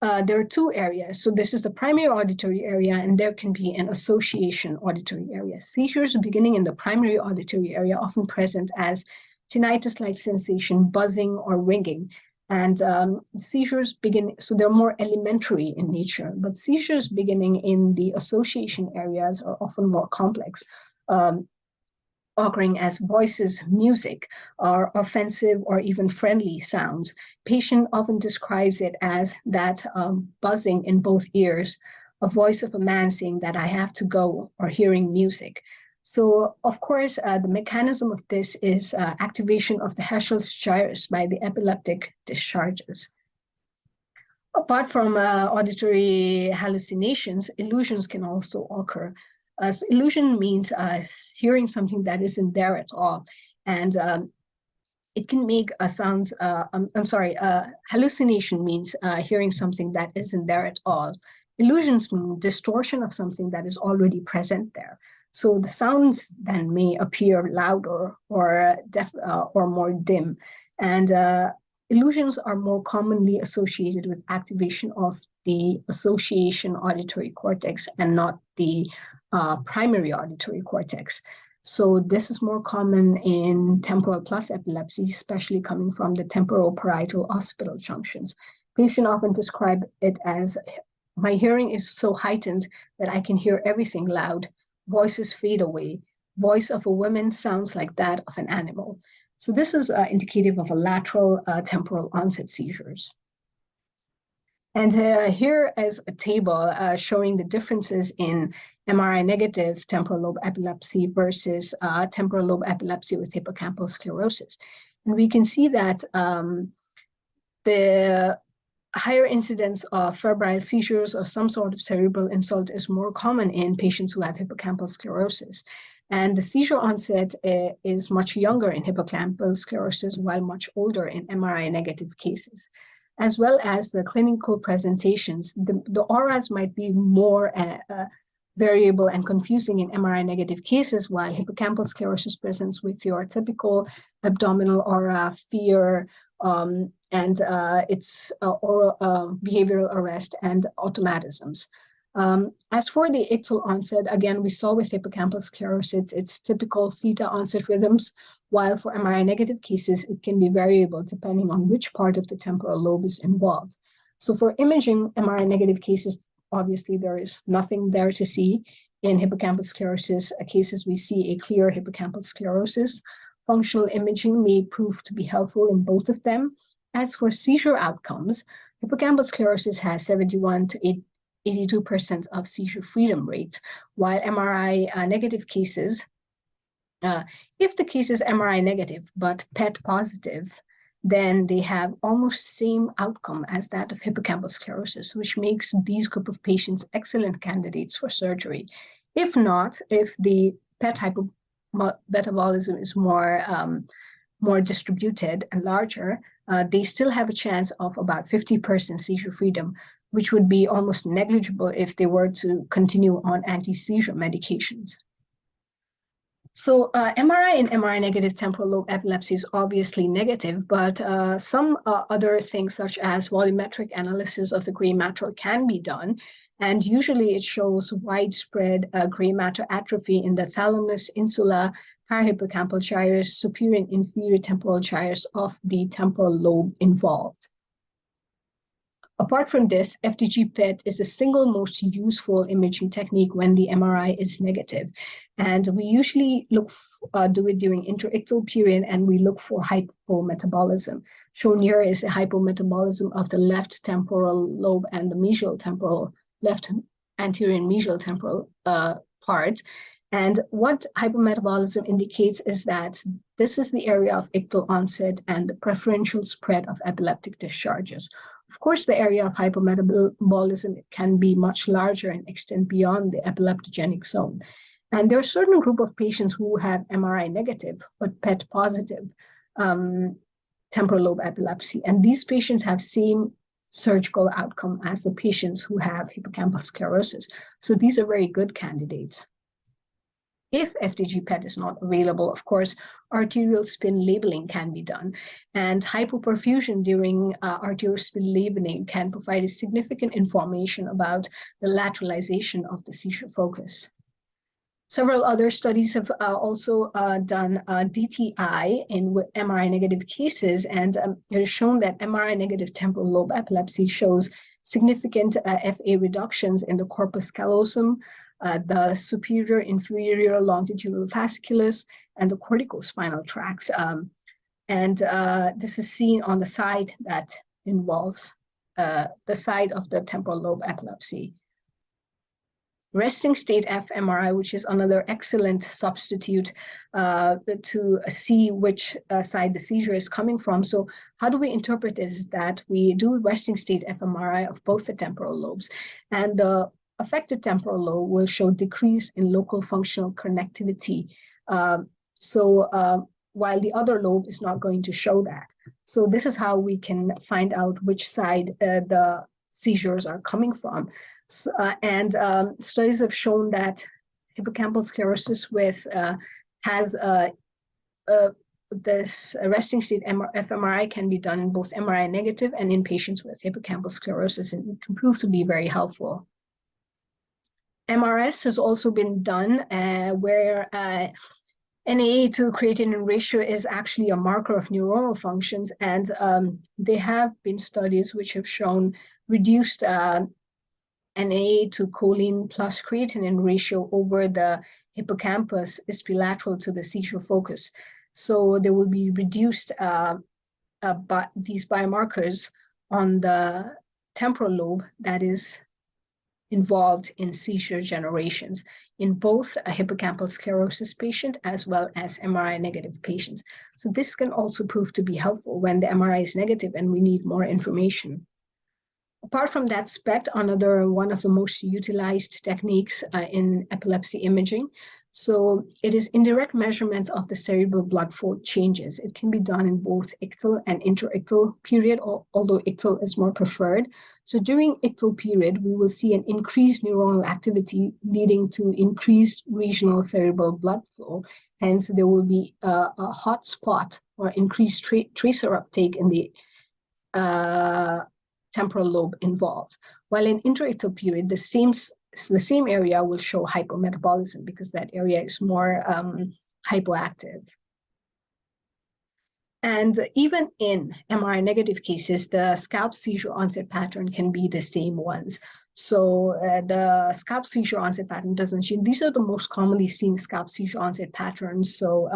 there are two areas. So this is the primary auditory area, and there can be an association auditory area. Seizures beginning in the primary auditory area often present as tinnitus-like sensation, buzzing, or ringing. And seizures begin, so they're more elementary in nature, but seizures beginning in the association areas are often more complex, occurring as voices, music, or offensive or even friendly sounds. Patient often describes it as that buzzing in both ears, a voice of a man saying that I have to go, or hearing music. So, of course, the mechanism of this is activation of the Heschel's gyrus by the epileptic discharges. Apart from auditory hallucinations, illusions can also occur. So illusion means hearing something that isn't there at all. And it can make sounds, hallucination means hearing something that isn't there at all. Illusions mean distortion of something that is already present there. So the sounds then may appear louder or more dim. And illusions are more commonly associated with activation of the association auditory cortex and not the primary auditory cortex. So this is more common in temporal plus epilepsy, especially coming from the temporal-parietal occipital junctions. Patients often describe it as, my hearing is so heightened that I can hear everything loud. Voices fade away. Voice of a woman sounds like that of an animal. So this is indicative of a lateral temporal onset seizures. And here is a table showing the differences in MRI negative temporal lobe epilepsy versus temporal lobe epilepsy with hippocampal sclerosis. And we can see that the higher incidence of febrile seizures or some sort of cerebral insult is more common in patients who have hippocampal sclerosis. And the seizure onset is much younger in hippocampal sclerosis, while much older in MRI negative cases. As well as the clinical presentations, the auras might be more variable and confusing in MRI negative cases, while hippocampal sclerosis presents with your typical abdominal aura, fear, and its oral behavioral arrest and automatisms. As for the ictal onset, again, we saw with hippocampal sclerosis, it's typical theta onset rhythms, while for MRI negative cases, it can be variable depending on which part of the temporal lobe is involved. So for imaging MRI negative cases, obviously there is nothing there to see. In hippocampal sclerosis cases, we see a clear hippocampal sclerosis. Functional imaging may prove to be helpful in both of them. As for seizure outcomes, hippocampal sclerosis has 71 to 82% of seizure freedom rate, while MRI negative cases, if the case is MRI negative but PET positive, then they have almost same outcome as that of hippocampal sclerosis, which makes these group of patients excellent candidates for surgery. If not, if the PET hypometabolism is more distributed and larger, they still have a chance of about 50% seizure freedom, which would be almost negligible if they were to continue on anti-seizure medications. So MRI and MRI negative temporal lobe epilepsy is obviously negative, but some other things such as volumetric analysis of the gray matter can be done. And usually it shows widespread gray matter atrophy in the thalamus, insula, parahippocampal gyrus, superior and inferior temporal gyrus of the temporal lobe involved. Apart from this, FDG PET is the single most useful imaging technique when the MRI is negative. And we usually do it during interictal period, and we look for hypometabolism. Shown here is a hypometabolism of the left temporal lobe and the mesial temporal, left anterior and mesial temporal part. And what hypometabolism indicates is that this is the area of ictal onset and the preferential spread of epileptic discharges. Of course, the area of hypometabolism can be much larger and extend beyond the epileptogenic zone. And there are a certain group of patients who have MRI negative but PET positive temporal lobe epilepsy. And these patients have same surgical outcome as the patients who have hippocampal sclerosis. So these are very good candidates. If FDG PET is not available, of course, arterial spin labeling can be done. And hypoperfusion during arterial spin labeling can provide a significant information about the lateralization of the seizure focus. Several other studies have also done DTI in MRI negative cases, and it has shown that MRI negative temporal lobe epilepsy shows significant FA reductions in the corpus callosum, the superior inferior longitudinal fasciculus, and the corticospinal tracts. This is seen on the side that involves the side of the temporal lobe epilepsy. Resting state fMRI, which is another excellent substitute to see which side the seizure is coming from. So how do we interpret this? Is that we do resting state fMRI of both the temporal lobes, and the affected temporal lobe will show decrease in local functional connectivity. While the other lobe is not going to show that. So this is how we can find out which side the seizures are coming from. Studies have shown that hippocampal sclerosis has this resting state fMRI can be done in both MRI negative and in patients with hippocampal sclerosis, and it can prove to be very helpful. MRS has also been done where NAA to creatinine ratio is actually a marker of neuronal functions, and there have been studies which have shown reduced NAA to choline plus creatinine ratio over the hippocampus is bilateral to the seizure focus. So there will be reduced these biomarkers on the temporal lobe that is involved in seizure generations in both a hippocampal sclerosis patient as well as MRI negative patients. So this can also prove to be helpful when the MRI is negative and we need more information. Apart from that, SPECT, another one of the most utilized techniques in epilepsy imaging. So it is indirect measurement of the cerebral blood flow changes. It can be done in both ictal and interictal period, although ictal is more preferred. So during ictal period, we will see an increased neuronal activity leading to increased regional cerebral blood flow. Hence, there will be a hot spot or increased tracer uptake in the temporal lobe involved. While in interictal period, the same area will show hypometabolism because that area is more hypoactive. And even in MRI negative cases, the scalp seizure onset pattern can be the same ones. So the scalp seizure onset pattern doesn't change. These are the most commonly seen scalp seizure onset patterns. So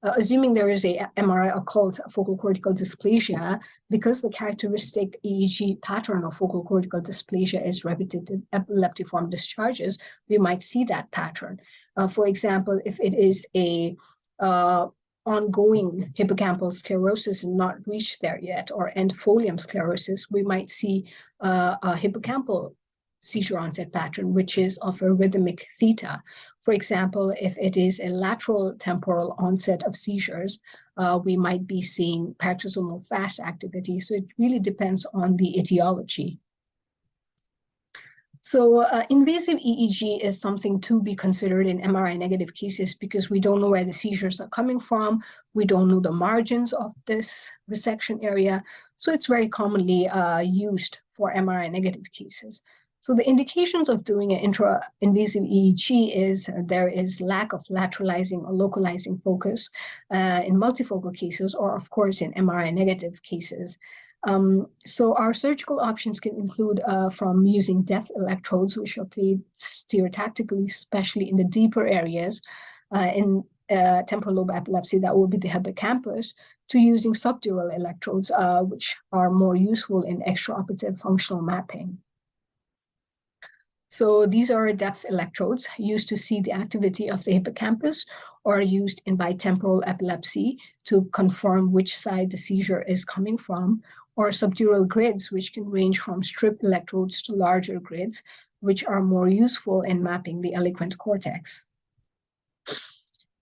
assuming there is a MRI occult focal cortical dysplasia, because the characteristic EEG pattern of focal cortical dysplasia is repetitive epileptiform discharges, we might see that pattern. For example, if it is a ongoing hippocampal sclerosis and not reached there yet, or end folium sclerosis, we might see a hippocampal seizure onset pattern, which is of a rhythmic theta. For example, if it is a lateral temporal onset of seizures, we might be seeing paroxysmal fast activity. So it really depends on the etiology. So invasive EEG is something to be considered in MRI negative cases because we don't know where the seizures are coming from. We don't know the margins of this resection area. So it's very commonly used for MRI negative cases. So the indications of doing an intra-invasive EEG is there is lack of lateralizing or localizing focus in multifocal cases, or of course in MRI negative cases. So our surgical options can include from using depth electrodes, which are placed stereotactically, especially in the deeper areas in temporal lobe epilepsy, that will be the hippocampus, to using subdural electrodes, which are more useful in extraoperative functional mapping. So these are depth electrodes used to see the activity of the hippocampus, or used in bitemporal epilepsy to confirm which side the seizure is coming from, or subdural grids, which can range from strip electrodes to larger grids, which are more useful in mapping the eloquent cortex.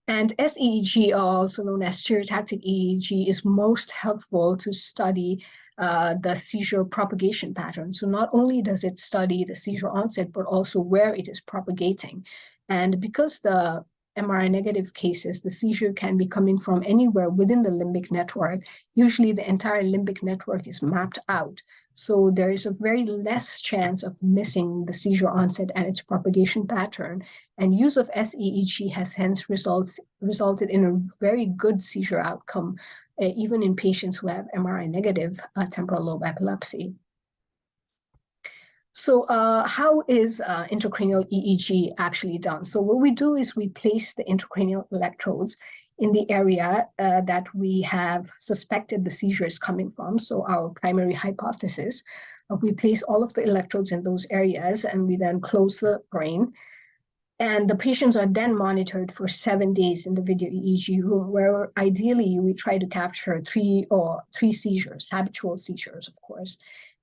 And SEEG, also known as stereotactic EEG, is most helpful to study the seizure propagation pattern. So not only does it study the seizure onset, but also where it is propagating. And because the MRI negative cases, the seizure can be coming from anywhere within the limbic network. Usually the entire limbic network is mapped out. So there is a very less chance of missing the seizure onset and its propagation pattern. And use of SEEG has hence resulted in a very good seizure outcome, even in patients who have MRI negative temporal lobe epilepsy. So how is intracranial EEG actually done? So what we do is we place the intracranial electrodes in the area that we have suspected the seizure is coming from, so our primary hypothesis. We place all of the electrodes in those areas, and we then close the brain. And the patients are then monitored for 7 days in the video EEG room, where ideally we try to capture three seizures, habitual seizures, of course.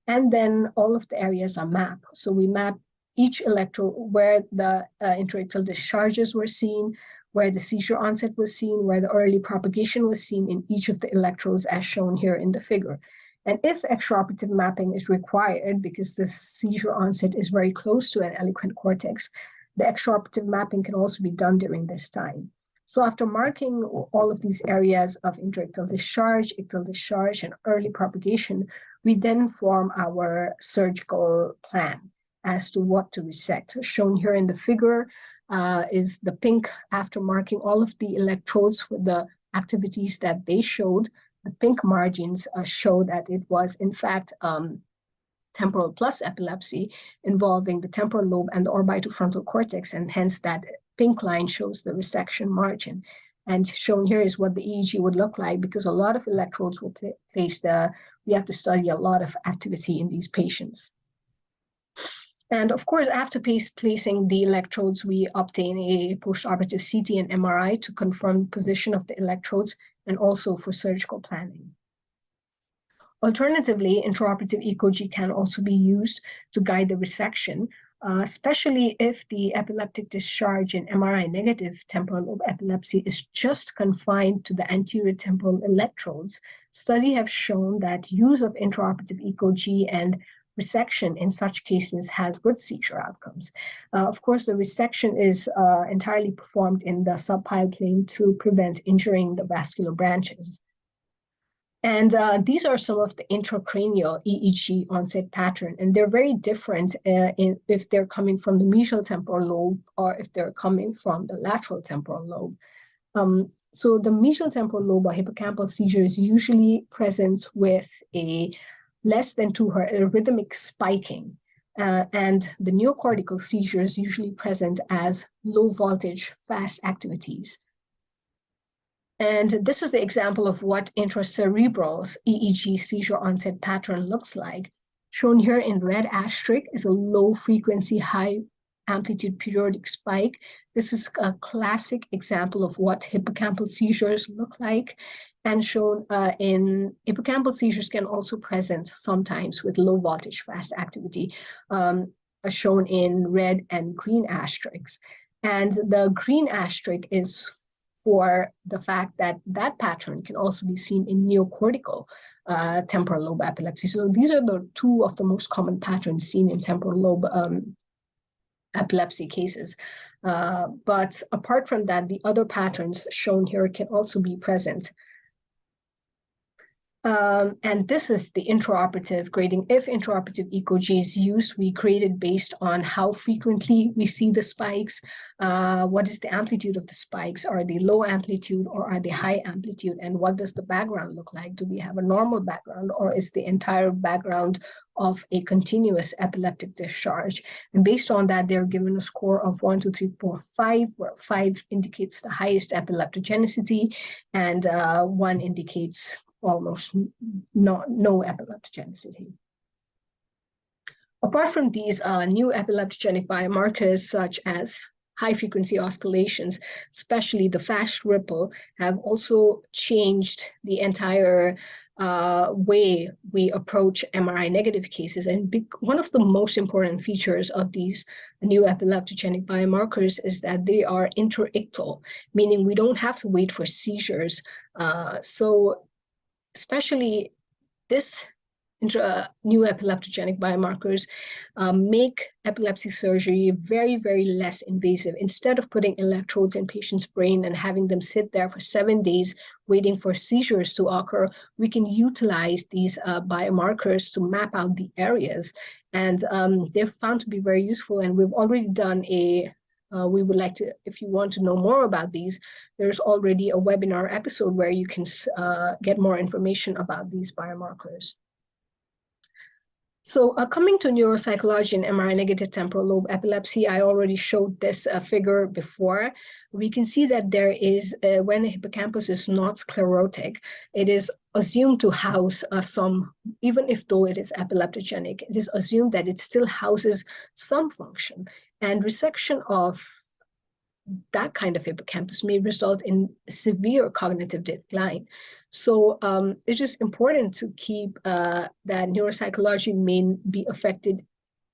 And then all of the areas are mapped. So we map each electrode where the intraictal discharges were seen, where the seizure onset was seen, where the early propagation was seen in each of the electrodes as shown here in the figure. And if extraoperative mapping is required, because the seizure onset is very close to an eloquent cortex, the extraoperative mapping can also be done during this time. So after marking all of these areas of intraictal discharge, ictal discharge, and early propagation, we then form our surgical plan as to what to resect. Shown here in the figure is the pink. After marking all of the electrodes with the activities that they showed, the pink margins show that it was in fact temporal plus epilepsy involving the temporal lobe and the orbitofrontal cortex, and hence that pink line shows the resection margin. And shown here is what the EEG would look like, because a lot of electrodes will place we have to study a lot of activity in these patients. And of course, after placing the electrodes, we obtain a postoperative CT and MRI to confirm the position of the electrodes, and also for surgical planning. Alternatively, intraoperative ECOG can also be used to guide the resection, especially if the epileptic discharge in MRI negative temporal lobe epilepsy is just confined to the anterior temporal electrodes. Studies have shown that use of intraoperative ECOG and resection in such cases has good seizure outcomes. Of course, the resection is entirely performed in the subpile plane to prevent injuring the vascular branches. And these are some of the intracranial EEG onset pattern, and they're very different if they're coming from the mesial temporal lobe or if they're coming from the lateral temporal lobe. So the mesial temporal lobe or hippocampal seizure is usually present with a less than 2 Hz rhythmic spiking, and the neocortical seizure is usually present as low voltage fast activities. And this is the example of what intracerebral EEG seizure onset pattern looks like. Shown here in red asterisk is a low frequency, high amplitude periodic spike. This is a classic example of what hippocampal seizures look like. And shown in hippocampal seizures can also present sometimes with low voltage fast activity, shown in red and green asterisks. And the green asterisk is for the fact that that pattern can also be seen in neocortical temporal lobe epilepsy. So these are the two of the most common patterns seen in temporal lobe epilepsy cases. But apart from that, the other patterns shown here can also be present. And this is the intraoperative grading. If intraoperative ECG is used, we grade it based on how frequently we see the spikes, what is the amplitude of the spikes, are they low amplitude or are they high amplitude, and what does the background look like? Do we have a normal background or is the entire background of a continuous epileptic discharge? And based on that, they're given a score of 1, 2, 3, 4, 5, where 5 indicates the highest epileptogenicity and 1 indicates almost no epileptogenicity. Apart from these new epileptogenic biomarkers, such as high-frequency oscillations, especially the fast ripple, have also changed the entire way we approach MRI negative cases. And one of the most important features of these new epileptogenic biomarkers is that they are interictal, meaning we don't have to wait for seizures. So especially this new epileptogenic biomarkers make epilepsy surgery very, very less invasive. Instead of putting electrodes in patients' brain and having them sit there for 7 days waiting for seizures to occur, we can utilize these biomarkers to map out the areas. And they're found to be very useful. And we've already done we would like to, if you want to know more about these, there's already a webinar episode where you can get more information about these biomarkers. So coming to neuropsychology and MRI negative temporal lobe epilepsy, I already showed this figure before. We can see that there is, when the hippocampus is not sclerotic, it is assumed to house some, even if though it is epileptogenic, it is assumed that it still houses some function. And resection of that kind of hippocampus may result in severe cognitive decline. So it's just important to keep that neuropsychology may be affected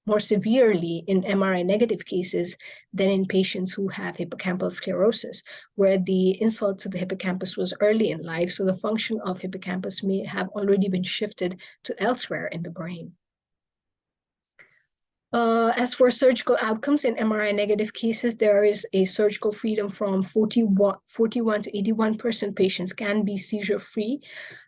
more severely in MRI negative cases than in patients who have hippocampal sclerosis, where the insult to the hippocampus was early in life, so the function of hippocampus may have already been shifted to elsewhere in the brain. As for surgical outcomes in MRI negative cases, there is a surgical freedom from 41 to 81% patients can be seizure free.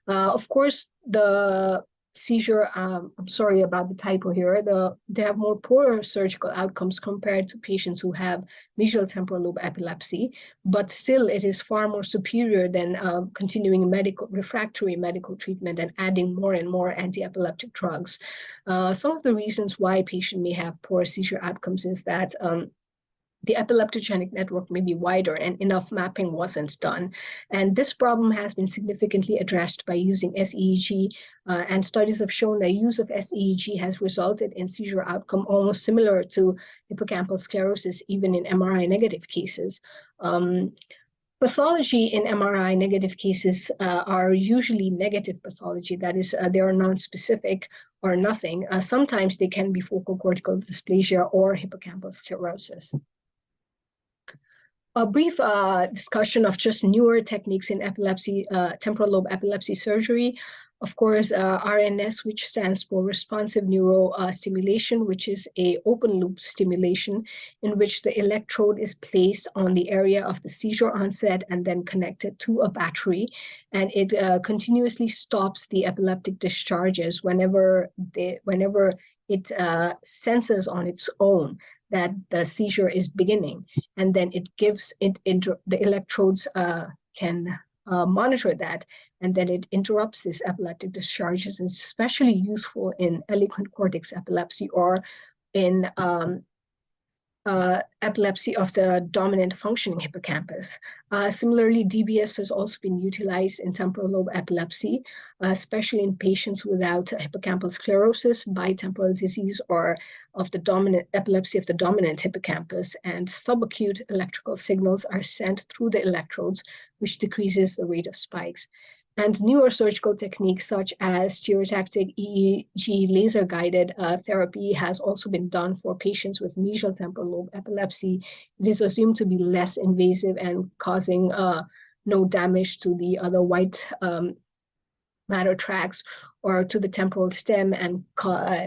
Of course, the seizure, I'm sorry about the typo here, they have more poorer surgical outcomes compared to patients who have mesial temporal lobe epilepsy, but still it is far more superior than continuing refractory medical treatment and adding more and more anti-epileptic drugs. Some of the reasons why a patient may have poor seizure outcomes is that the epileptogenic network may be wider and enough mapping wasn't done. And this problem has been significantly addressed by using SEEG, and studies have shown that use of SEEG has resulted in seizure outcome almost similar to hippocampal sclerosis, even in MRI negative cases. Pathology in MRI negative cases are usually negative pathology, that is, they are non-specific or nothing. Sometimes they can be focal cortical dysplasia or hippocampal sclerosis. A brief discussion of just newer techniques in epilepsy, temporal lobe epilepsy surgery. Of course, RNS, which stands for responsive neurostimulation, which is a open loop stimulation in which the electrode is placed on the area of the seizure onset and then connected to a battery. And it continuously stops the epileptic discharges whenever it senses on its own that the seizure is beginning, and then it gives the electrodes can monitor that, and then it interrupts this epileptic discharges. And it's especially useful in eloquent cortex epilepsy or in epilepsy of the dominant functioning hippocampus. Similarly, DBS has also been utilized in temporal lobe epilepsy, especially in patients without hippocampal sclerosis, bitemporal disease, or of the dominant epilepsy of the dominant hippocampus. And subacute electrical signals are sent through the electrodes, which decreases the rate of spikes. And newer surgical techniques such as stereotactic EEG laser-guided therapy has also been done for patients with mesial temporal lobe epilepsy. It is assumed to be less invasive and causing no damage to the other white matter tracts or to the temporal stem, and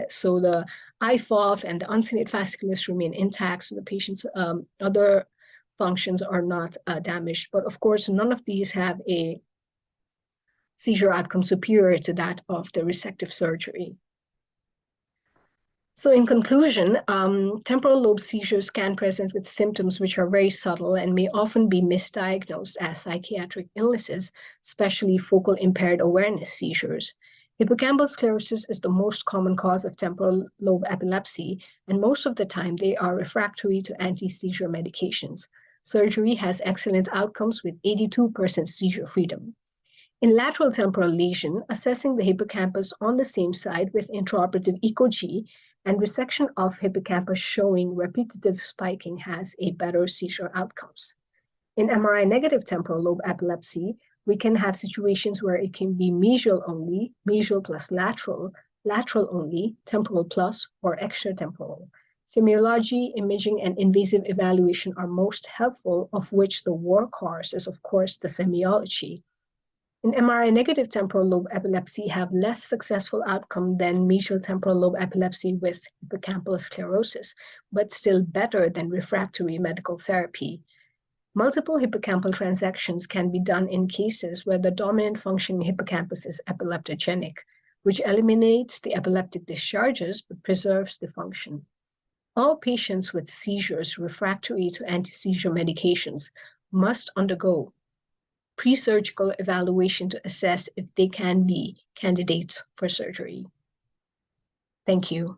so the IFOF and the uncinate fasciculus remain intact, so the patient's other functions are not damaged. But of course, none of these have a seizure outcome superior to that of the resective surgery. So in conclusion, temporal lobe seizures can present with symptoms which are very subtle and may often be misdiagnosed as psychiatric illnesses, especially focal impaired awareness seizures. Hippocampal sclerosis is the most common cause of temporal lobe epilepsy, and most of the time they are refractory to anti-seizure medications. Surgery has excellent outcomes with 82% seizure freedom. In lateral temporal lesion, assessing the hippocampus on the same side with intraoperative ECG and resection of hippocampus showing repetitive spiking has a better seizure outcomes. In MRI negative temporal lobe epilepsy, we can have situations where it can be mesial only, mesial plus lateral, lateral only, temporal plus, or extratemporal. Semiology, imaging, and invasive evaluation are most helpful, of which the workhorse is, of course, the semiology. In MRI negative temporal lobe epilepsy have less successful outcome than mesial temporal lobe epilepsy with hippocampal sclerosis, but still better than refractory medical therapy. Multiple hippocampal transactions can be done in cases where the dominant functioning hippocampus is epileptogenic, which eliminates the epileptic discharges but preserves the function. All patients with seizures refractory to anti-seizure medications must undergo pre-surgical evaluation to assess if they can be candidates for surgery. Thank you.